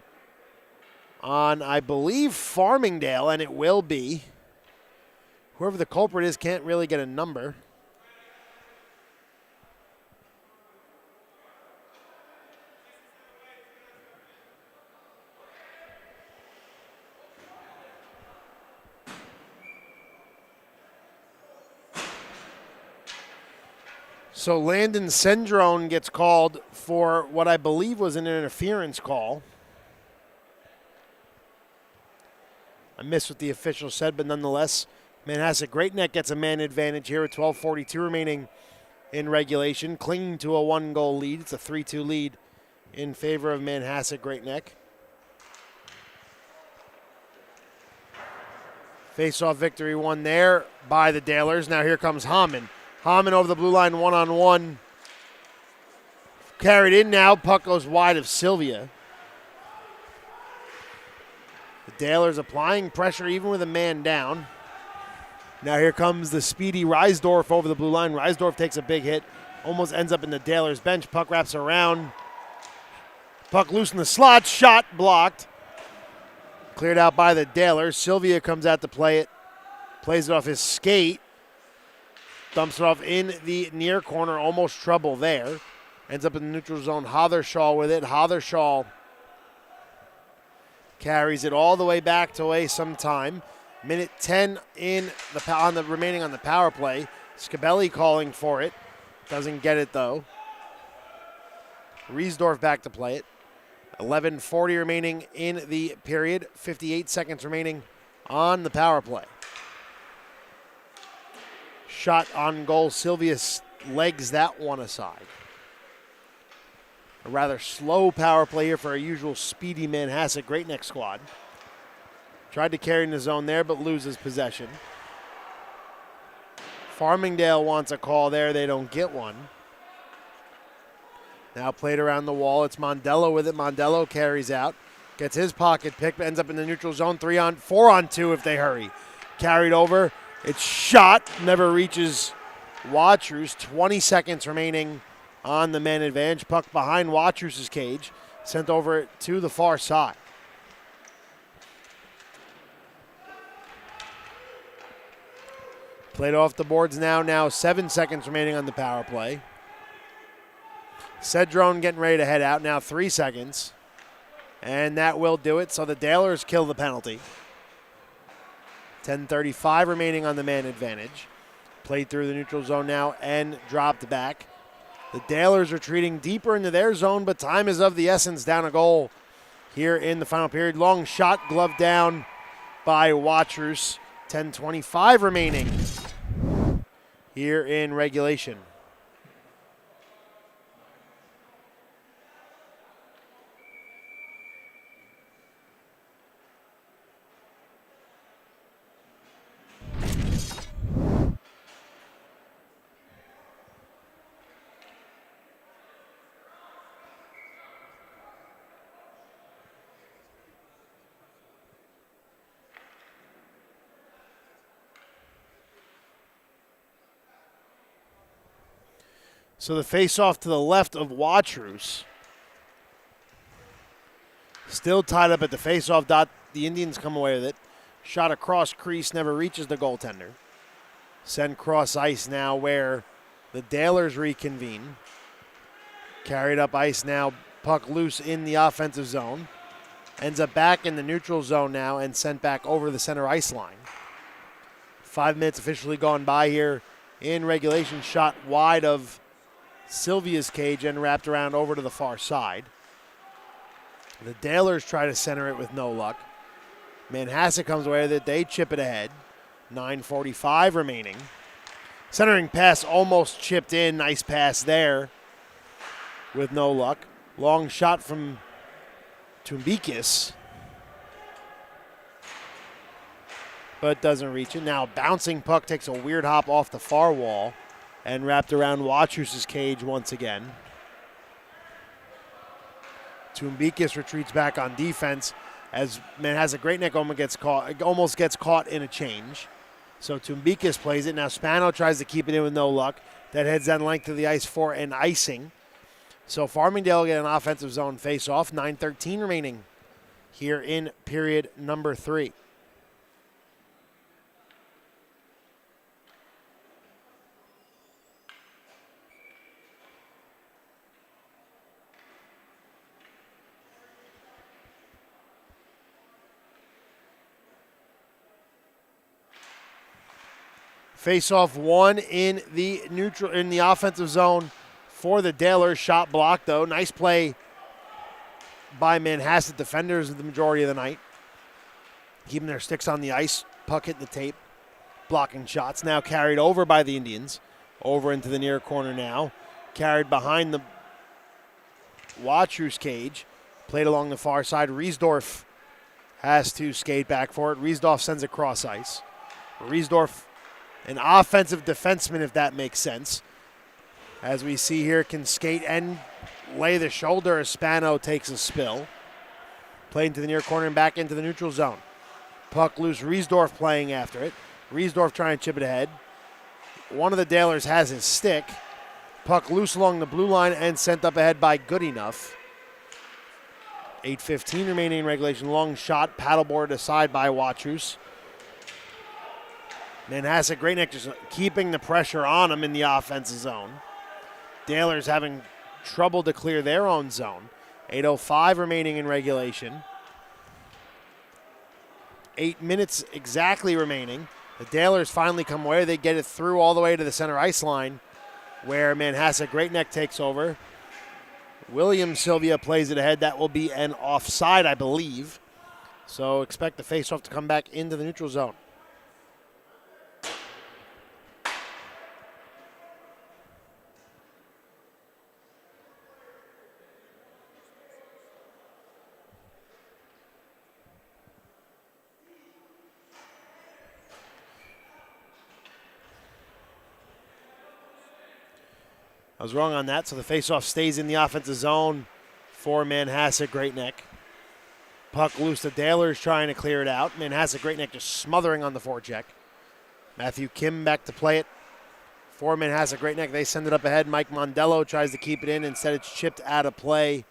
on, I believe, Farmingdale, and it will be. Whoever the culprit is can't really get a number. So Landon Cendrone gets called for what I believe was an interference call. I missed what the official said, but nonetheless, Manhasset Great Neck gets a man advantage here with 12:42 remaining in regulation, clinging to a one-goal lead. It's a 3-2 lead in favor of Manhasset Great Neck. Face-off victory won there by the Dalers. Now here comes Hamann. Hamann over the blue line, one-on-one. Carried in now. Puck goes wide of Sylvia. The Dalers applying pressure even with a man down. Now here comes the speedy Reisdorf over the blue line. Reisdorf takes a big hit. Almost ends up in the Dalers bench. Puck wraps around. Puck loose in the slot. Shot blocked. Cleared out by the Dalers. Sylvia comes out to play it. Plays it off his skate. Dumps it off in the near corner. Almost trouble there. Ends up in the neutral zone. Hathershall with it. Hathershall carries it all the way back to waste some time. Minute 10 remaining on the power play. Scabelli calling for it. Doesn't get it though. Riesdorf back to play it. 11:40 remaining in the period. 58 seconds remaining on the power play. Shot on goal. Sylvius legs that one aside. A rather slow power play here for our usual speedy Manhasset Great Neck squad. Tried to carry in the zone there, but loses possession. Farmingdale wants a call there. They don't get one. Now played around the wall. It's Mondello with it. Mondello carries out. Gets his pocket pick, but ends up in the neutral zone. 4-on-2 if they hurry. Carried over. It's shot. Never reaches Watrous. 20 seconds remaining on the man advantage. Puck behind Watrous' cage. Sent over to the far side. Played off the boards now 7 seconds remaining on the power play. Cedrone getting ready to head out. Now 3 seconds. And that will do it. So the Dalers kill the penalty. 10:35 remaining on the man advantage. Played through the neutral zone now and dropped back. The Dalers retreating deeper into their zone, but time is of the essence. Down a goal here in the final period. Long shot, glove down by Watrous. 10:25 remaining here in regulation. So the face-off to the left of Watrous. Still tied up at the faceoff dot. The Indians come away with it. Shot across crease, never reaches the goaltender. Send cross ice now where the Dalers reconvene. Carried up ice now, puck loose in the offensive zone. Ends up back in the neutral zone now and sent back over the center ice line. 5 minutes officially gone by here in regulation. Shot wide of Sylvia's cage and wrapped around over to the far side. The Dalers try to center it with no luck. Manhasset comes away with it. They chip it ahead. 9:45 remaining. Centering pass almost chipped in. Nice pass there with no luck. Long shot from Tumbikis, but doesn't reach it. Now bouncing puck takes a weird hop off the far wall and wrapped around Watrus's cage once again. Tumbikis retreats back on defense as Manhasset Great Neck almost gets caught in a change. So Tumbikis plays it. Now Spano tries to keep it in with no luck. That heads down length of the ice for an icing. So Farmingdale get an offensive zone face-off. 9:13 remaining here in period number 3. Face-off one in the offensive zone for the Dalers. Shot blocked though. Nice play by Manhasset defenders the majority of the night. Keeping their sticks on the ice. Puck hit the tape. Blocking shots. Now carried over by the Indians. Over into the near corner now. Carried behind the Watrus cage. Played along the far side. Riesdorf has to skate back for it. Riesdorf sends it cross ice. Riesdorf, an offensive defenseman, if that makes sense. As we see here, can skate and lay the shoulder as Spano takes a spill. Played into the near corner and back into the neutral zone. Puck loose, Riesdorf playing after it. Riesdorf trying to chip it ahead. One of the Dalers has his stick. Puck loose along the blue line and sent up ahead by Goodenough. 8:15 remaining in regulation. Long shot, paddleboard aside by Watrus. Manhasset Great Neck just keeping the pressure on him in the offensive zone. Dalers having trouble to clear their own zone. 8:05 remaining in regulation. 8 minutes exactly remaining. The Dalers finally come away. They get it through all the way to the center ice line where Manhasset Great Neck takes over. William Sylvia plays it ahead. That will be an offside, I believe. So expect the faceoff to come back into the neutral zone. I was wrong on that, so the faceoff stays in the offensive zone for Manhasset Great Neck. Puck loose, the Dalers trying to clear it out. Manhasset Great Neck just smothering on the forecheck. Matthew Kim back to play it for Manhasset Great Neck. They send it up ahead. Mike Mondello tries to keep it in. Instead, it's chipped out of play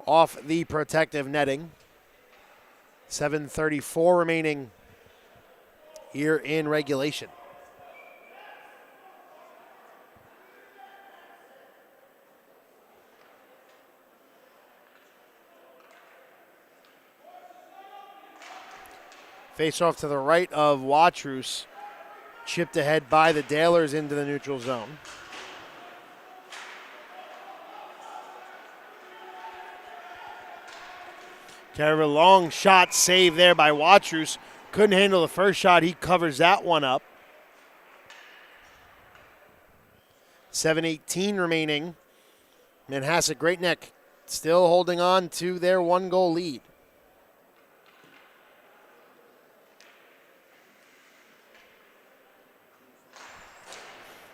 off the protective netting. 7:34 remaining here in regulation. Face off to the right of Watrus. Chipped ahead by the Dalers into the neutral zone. Kind of a long shot save there by Watrus. Couldn't handle the first shot. He covers that one up. 7:18 remaining. Manhasset Great Neck still holding on to their 1-goal lead.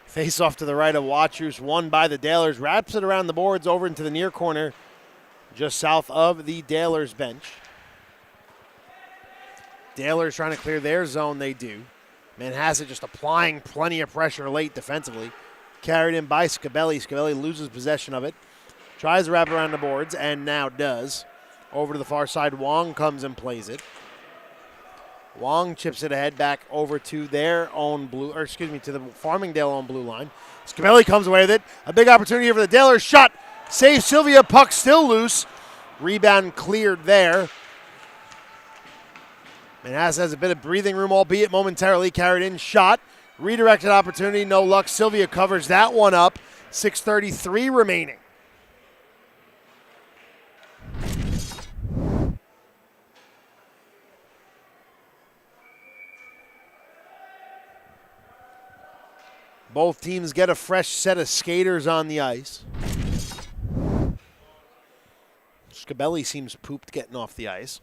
Face off to the right of Watrus, won by the Dalers. Wraps it around the boards over into the near corner, just south of the Dalers bench. Dalers trying to clear their zone, they do. Manhasset just applying plenty of pressure late defensively. Carried in by Scabelli. Scabelli loses possession of it. Tries to wrap around the boards, and now does. Over to the far side, Wong comes and plays it. Wong chips it ahead back over to their own blue, or excuse me, to the Farmingdale own blue line. Scabelli comes away with it. A big opportunity here for the Dalers. Shot. Save Sylvia. Puck still loose. Rebound cleared there. Manhasset has a bit of breathing room, albeit momentarily carried in. Shot. Redirected opportunity. No luck. Sylvia covers that one up. 6:33 remaining. Both teams get a fresh set of skaters on the ice. Scabelli seems pooped getting off the ice.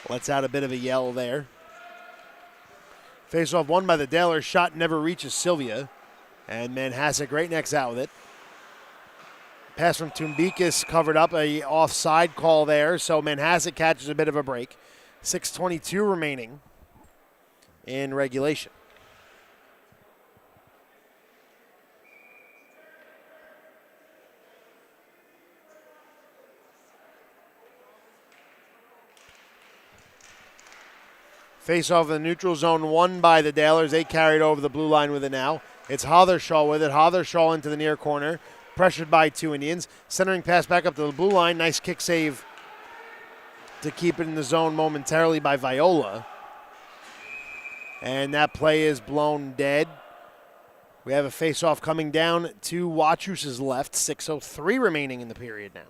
Lets out a bit of a yell there. Face-off won by the Dalers. Shot never reaches Sylvia. And Manhasset Great Neck's out with it. Pass from Tumbikis covered up, a offside call there. So Manhasset catches a bit of a break. 6:22 remaining in regulation. Face-off in the neutral zone won by the Dalers. They carried over the blue line with it now. It's Hothershall with it. Hothershall into the near corner. Pressured by two Indians. Centering pass back up to the blue line. Nice kick save to keep it in the zone momentarily by Viola. And that play is blown dead. We have a face-off coming down to Watrous' left. 6:03 remaining in the period now.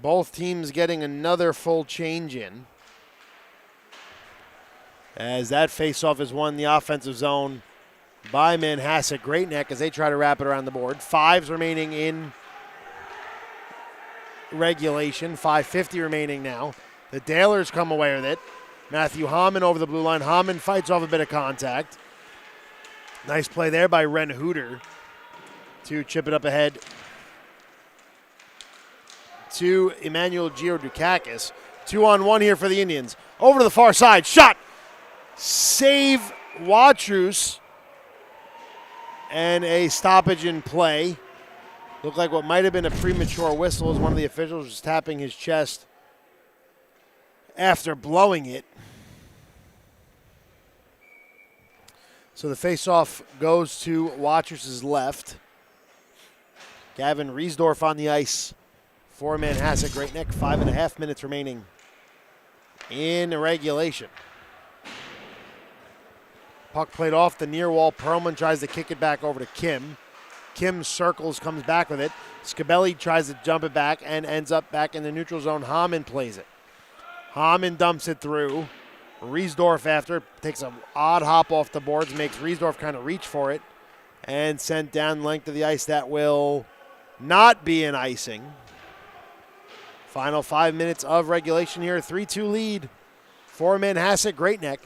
Both teams getting another full change in. As that faceoff is won in the offensive zone by Manhasset Great Neck as they try to wrap it around the board. 5 remaining in regulation. 5:50 remaining now. The Dalers come away with it. Matthew Hamann over the blue line. Hamann fights off a bit of contact. Nice play there by Ren Hooter to chip it up ahead to Emmanuel Giordukakis. 2-on-1 here for the Indians. Over to the far side. Shot. Save Watrous. And a stoppage in play. Looked like what might have been a premature whistle as one of the officials was tapping his chest after blowing it. So the faceoff goes to Watrous' left. Gavin Riesdorf on the ice for Manhasset Great Neck. 5.5 minutes remaining in regulation. Puck played off the near wall. Perlman tries to kick it back over to Kim. Kim circles, comes back with it. Scabelli tries to jump it back and ends up back in the neutral zone. Hamann plays it. Hamann dumps it through. Riesdorf after takes an odd hop off the boards, makes Riesdorf kind of reach for it, and sent down the length of the ice. That will not be an icing. Final 5 minutes of regulation here. 3-2 lead for Manhasset Great Neck.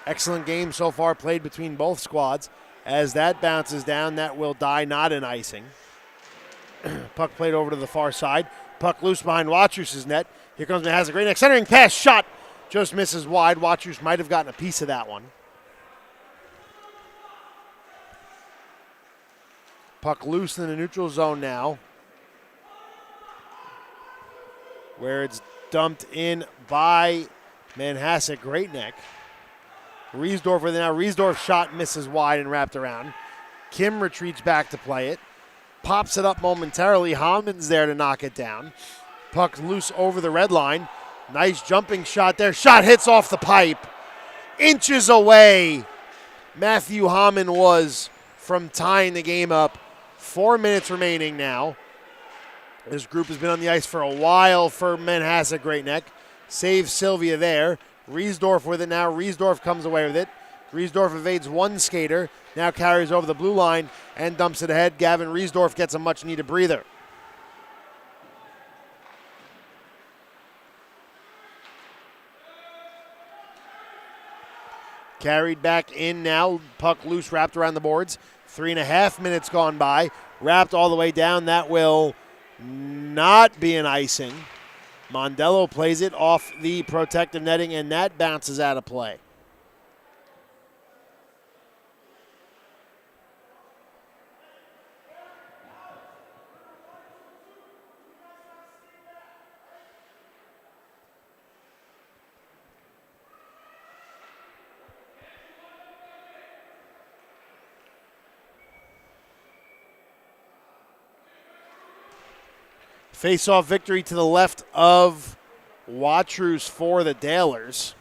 Excellent game so far played between both squads. As that bounces down, that will die, not an icing. Puck played over to the far side. Puck loose behind Watrous' net. Here comes Manhasset Great Neck. Centering pass, shot. Just misses wide. Watrous might have gotten a piece of that one. Puck loose in the neutral zone now, where it's dumped in by Manhasset Great Neck. Riesdorf with it now. Riesdorf shot misses wide and wrapped around. Kim retreats back to play it. Pops it up momentarily. Hamann's there to knock it down. Puck loose over the red line. Nice jumping shot there. Shot hits off the pipe. Inches away Matthew Hamann was from tying the game up. 4 minutes remaining now. This group has been on the ice for a while for Manhasset Great Neck. Saves Sylvia there. Riesdorf with it now. Riesdorf comes away with it. Riesdorf evades one skater. Now carries over the blue line and dumps it ahead. Gavin Riesdorf gets a much-needed breather. Carried back in now. Puck loose, wrapped around the boards. 3.5 minutes gone by. Wrapped all the way down. That will not be an icing. Mondello plays it off the protective netting, and that bounces out of play. Face-off victory to the left of Watrous for the Dalers.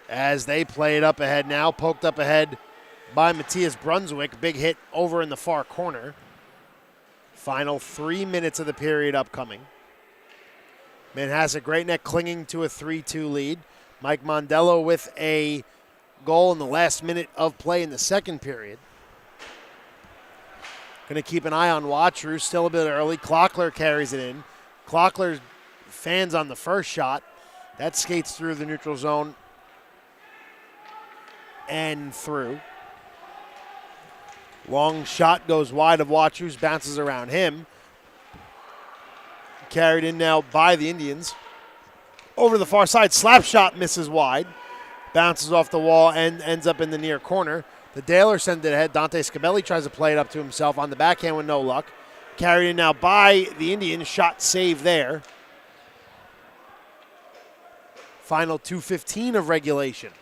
As they play it up ahead now, poked up ahead by Matthias Brunswick. Big hit over in the far corner. Final 3 minutes of the period upcoming. Manhasset Great Neck clinging to a 3-2 lead. Mike Mondello with a goal in the last minute of play in the second period. Going to keep an eye on Watrous, still a bit early. Clockler carries it in. Clockler fans on the first shot. That skates through the neutral zone and through. Long shot goes wide of Watrous, bounces around him. Carried in now by the Indians. Over the far side, slap shot misses wide. Bounces off the wall and ends up in the near corner. The Dalers send it ahead. Dante Scabelli tries to play it up to himself on the backhand with no luck. Carried in now by the Indians. Shot save there. Final 2:15 of regulation.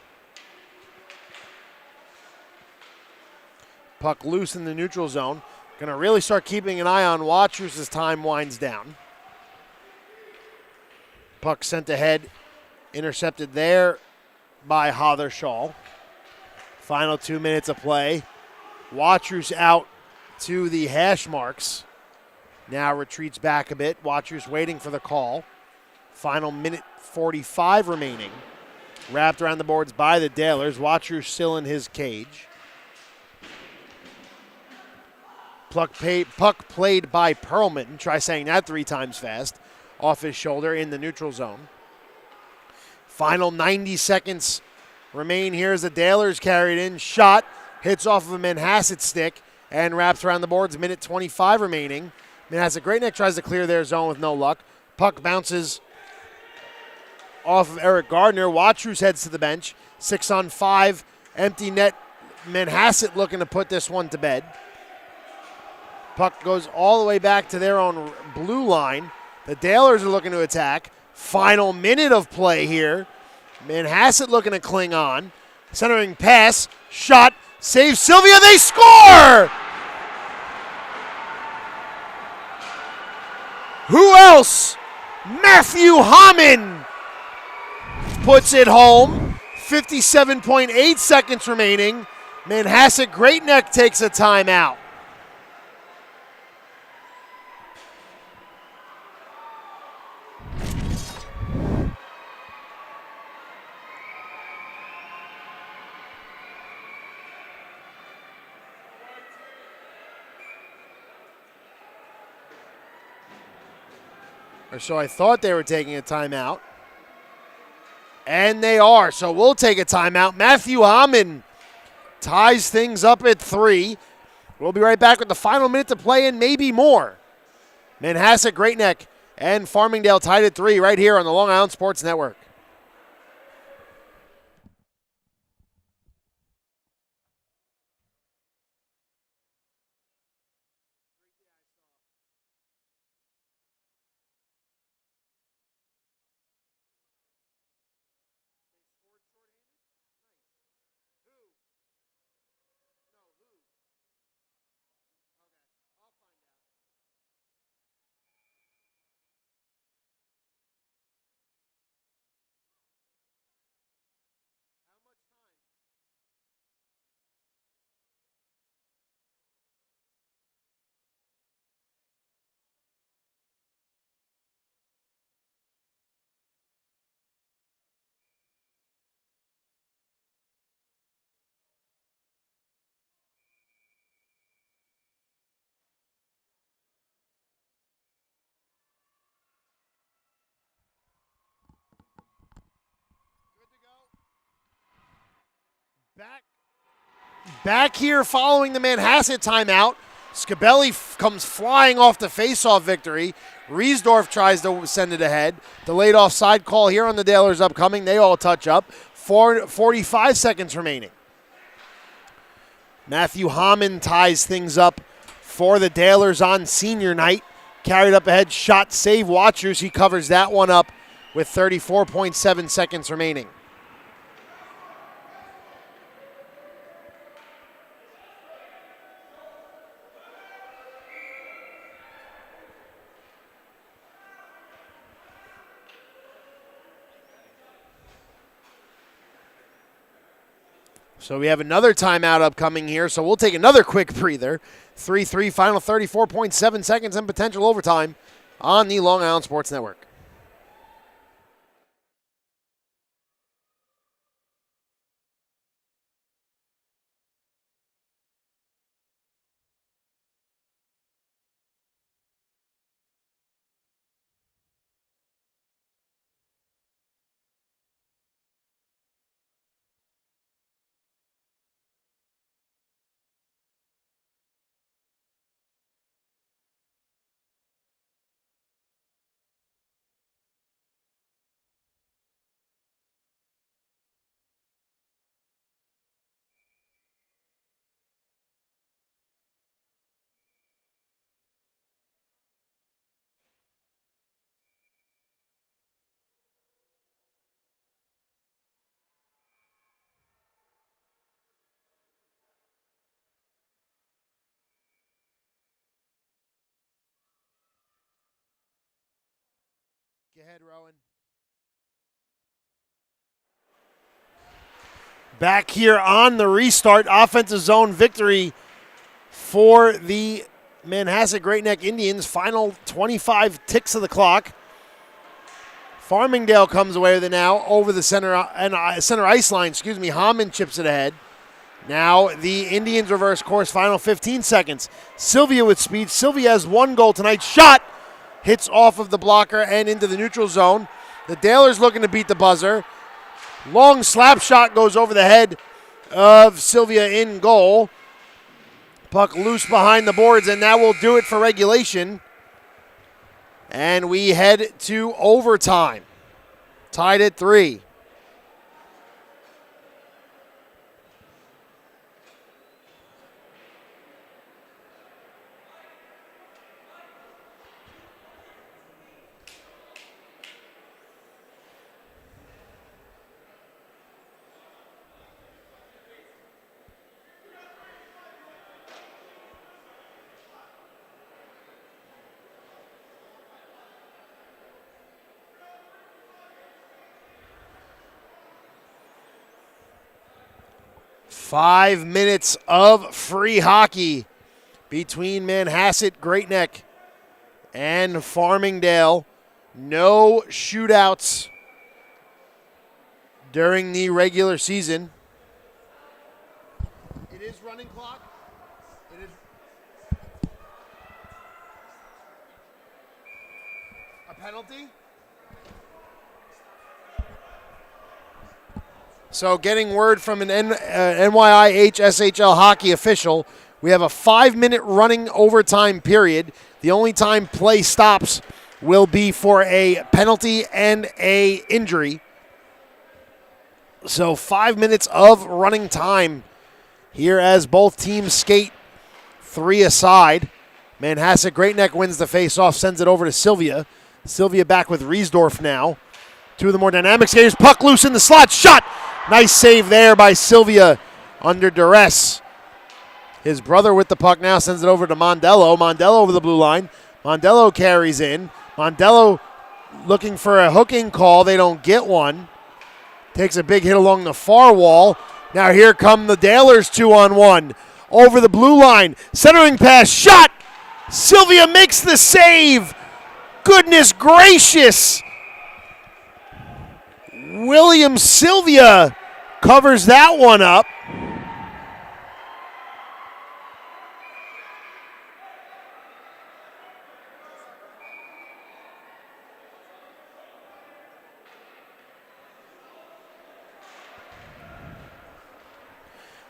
Puck loose in the neutral zone. Going to really start keeping an eye on Watrous as time winds down. Puck sent ahead. Intercepted there by NYIHSHL. Final 2 minutes of play. Watrous out to the hash marks. Now retreats back a bit. Watrous waiting for the call. Final minute 45 remaining. Wrapped around the boards by the Dalers. Watrous still in his cage. Puck played by Perlman. Try saying that 3 times fast. Off his shoulder in the neutral zone. Final 90 seconds remain here as the Dalers carried in. Shot hits off of a Manhasset stick and wraps around the boards. Minute 25 remaining. Manhasset Great Neck tries to clear their zone with no luck. Puck bounces off of Eric Gardner. Watrous heads to the bench. 6-on-5. Empty net. Manhasset looking to put this one to bed. Puck goes all the way back to their own blue line. The Dalers are looking to attack. Final minute of play here. Manhasset looking to cling on. Centering pass. Shot. Save Sylvia. They score! Who else? Matthew Hamann puts it home. 57.8 seconds remaining. Manhasset Great Neck takes a timeout. Or so I thought they were taking a timeout. And they are. So we'll take a timeout. Matthew Hamann ties things up at 3. We'll be right back with the final minute to play and maybe more. Manhasset Great Neck and Farmingdale tied at 3 right here on the Long Island Sports Network. Back here following the Manhasset timeout. Scabelli comes flying off the faceoff victory. Riesdorf tries to send it ahead. Delayed offside call here on the Dalers upcoming. They all touch up. 45 seconds remaining. Matthew Hamann ties things up for the Dalers on senior night. Carried up ahead, shot, save, watchers. He covers that one up with 34.7 seconds remaining. So we have another timeout upcoming here, so we'll take another quick breather. 3-3, final 34.7 seconds and potential overtime on the Long Island Sports Network. Go ahead, Rowan. Back here on the restart, offensive zone victory for the Manhasset Great Neck Indians. Final 25 ticks of the clock. Farmingdale comes away with it now over the center ice line. Hamann chips it ahead. Now the Indians reverse course. Final 15 seconds. Sylvia with speed. Sylvia has one goal tonight. Shot hits off of the blocker and into the neutral zone. The Dalers looking to beat the buzzer. Long slap shot goes over the head of Sylvia in goal. Puck loose behind the boards, and that will do it for regulation. And we head to overtime. Tied at 3. Five minutes of free hockey between Manhasset, Great Neck, and Farmingdale. No shootouts during the regular season. It is running clock. It is a penalty. So getting word from an NYIHSHL hockey official, we have a 5-minute running overtime period. The only time play stops will be for a penalty and a injury. So 5 minutes of running time here as both teams skate 3 aside. Manhasset Great Neck wins the faceoff, sends it over to Sylvia. Sylvia back with Riesdorf now. Two of the more dynamic skaters. Puck loose in the slot. Shot! Nice save there by Sylvia under duress. His brother with the puck now sends it over to Mondello. Mondello over the blue line. Mondello carries in. Mondello looking for a hooking call. They don't get one. Takes a big hit along the far wall. Now here come the Dalers 2-on-1. Over the blue line. Centering pass. Shot! Sylvia makes the save. Goodness gracious. William Sylvia covers that one up.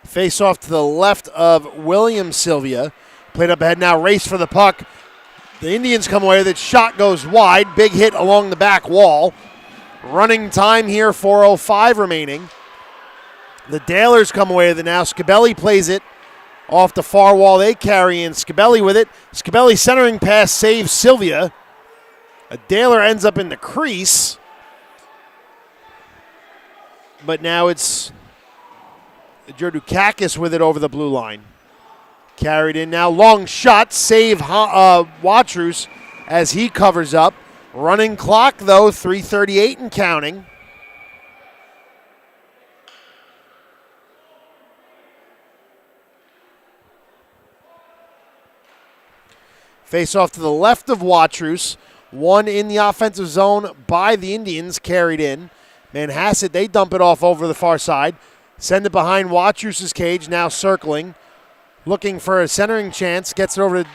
Face off to the left of William Sylvia. Played up ahead now, race for the puck. The Indians come away with it. Shot goes wide. Big hit along the back wall. Running time here, 4:05 remaining. The Dailers come away with it now. Scabelli plays it off the far wall. They carry in. Scabelli with it. Scabelli centering pass saves Sylvia. A Dailer ends up in the crease. But now it's Jurdukakis with it over the blue line. Carried in now. Long shot. Save Watrous as he covers up. Running clock, though, 3:38 and counting. Face off to the left of Watrous. One in the offensive zone by the Indians, carried in. Manhasset, they dump it off over the far side. Send it behind Watrous' cage, now circling. Looking for a centering chance. Gets it over to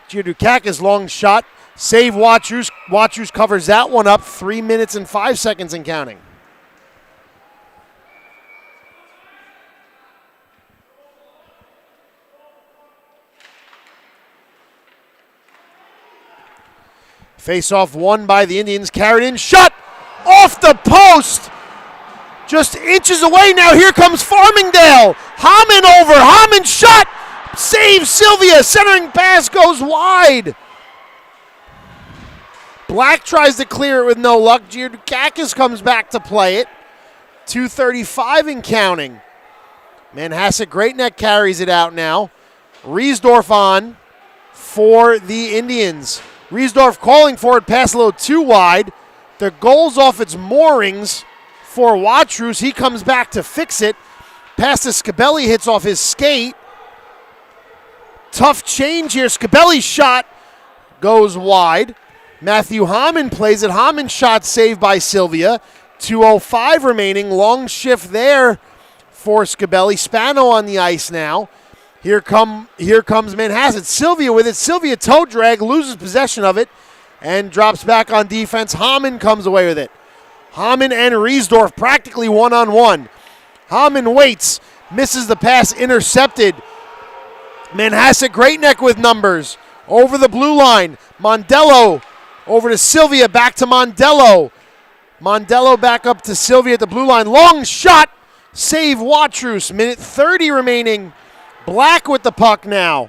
Jurdukakis. Long shot. Save Watrous. Watrous covers that one up. 3 minutes and 5 seconds and counting. Face-off won by the Indians. Carried in. Shot off the post. Just inches away now. Here comes Farmingdale. Hamann over. Hamann shot. Save Sylvia. Centering pass goes wide. Black tries to clear it with no luck. Jurdukakis comes back to play it. 2:35 and counting. Manhasset Great Neck carries it out now. Riesdorf on for the Indians. Riesdorf calling for it. Pass a little too wide. The goal's off its moorings for Watrous. He comes back to fix it. Pass to Scabelli hits off his skate. Tough change here. Scabelli's shot goes wide. Matthew Hamann plays it. Hamann shot saved by Sylvia. 2:05 remaining. Long shift there for Scabelli. Spano on the ice now. Here comes Manhasset. Sylvia with it. Sylvia toe drag, loses possession of it, and drops back on defense. Hamann comes away with it. Hamann and Riesdorf practically one-on-one. Hamann waits, misses the pass, intercepted. Manhasset Great Neck with numbers. Over the blue line. Mondello over to Sylvia, back to Mondello. Mondello back up to Sylvia at the blue line. Long shot, save Watrous. Minute 30 remaining. Black with the puck now.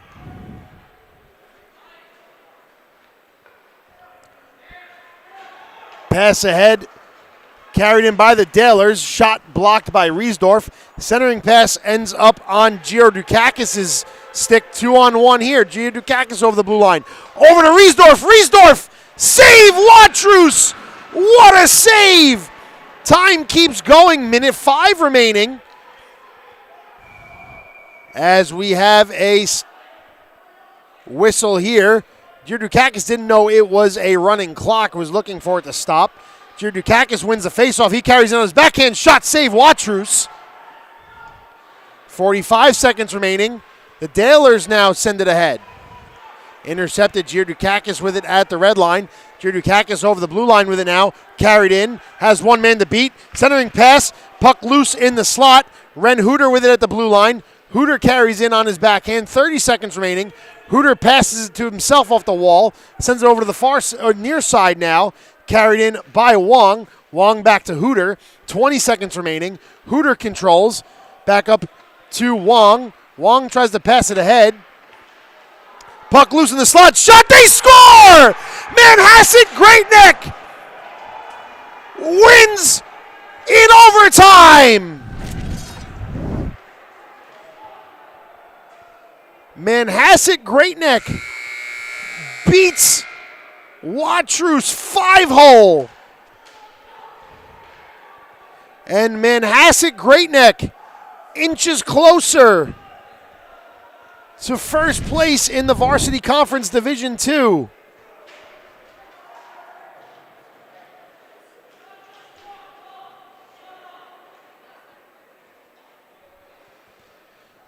Pass ahead, carried in by the Dailers. Shot blocked by Riesdorf. Centering pass ends up on Jurdukakis' stick. 2-on-1 here. Jurdukakis over the blue line. Over to Riesdorf. Riesdorf! Save Watrous! What a save! Time keeps going. Minute 5 remaining. As we have a whistle here. Jurdukakis didn't know it was a running clock. Was looking for it to stop. Jurdukakis wins the faceoff. He carries in on his backhand shot. Save Watrous. 45 seconds remaining. The Dailers now send it ahead. Intercepted. Jurdukakis with it at the red line. Jurdukakis over the blue line with it now. Carried in. Has one man to beat. Centering pass. Puck loose in the slot. Ren Hooter with it at the blue line. Hooter carries in on his backhand. 30 seconds remaining. Hooter passes it to himself off the wall. Sends it over to the far or near side now. Carried in by Wong. Wong back to Hooter. 20 seconds remaining. Hooter controls. Back up to Wong. Wong tries to pass it ahead. Puck loose in the slot. Shot. They score! Manhasset Great Neck wins in overtime. Manhasset Great Neck beats Watrous 5-hole. And Manhasset Great Neck inches closer to first place in the Varsity Conference Division II.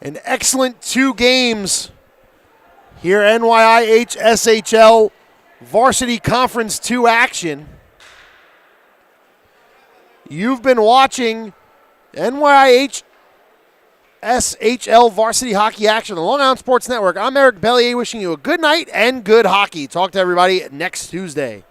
An excellent 2 games here, NYIHSHL Varsity Conference 2 action. You've been watching NYIHSHL NYIHSHL varsity hockey action, the Long Island Sports Network. I'm Eric Bellier wishing you a good night and good hockey. Talk to everybody next Tuesday.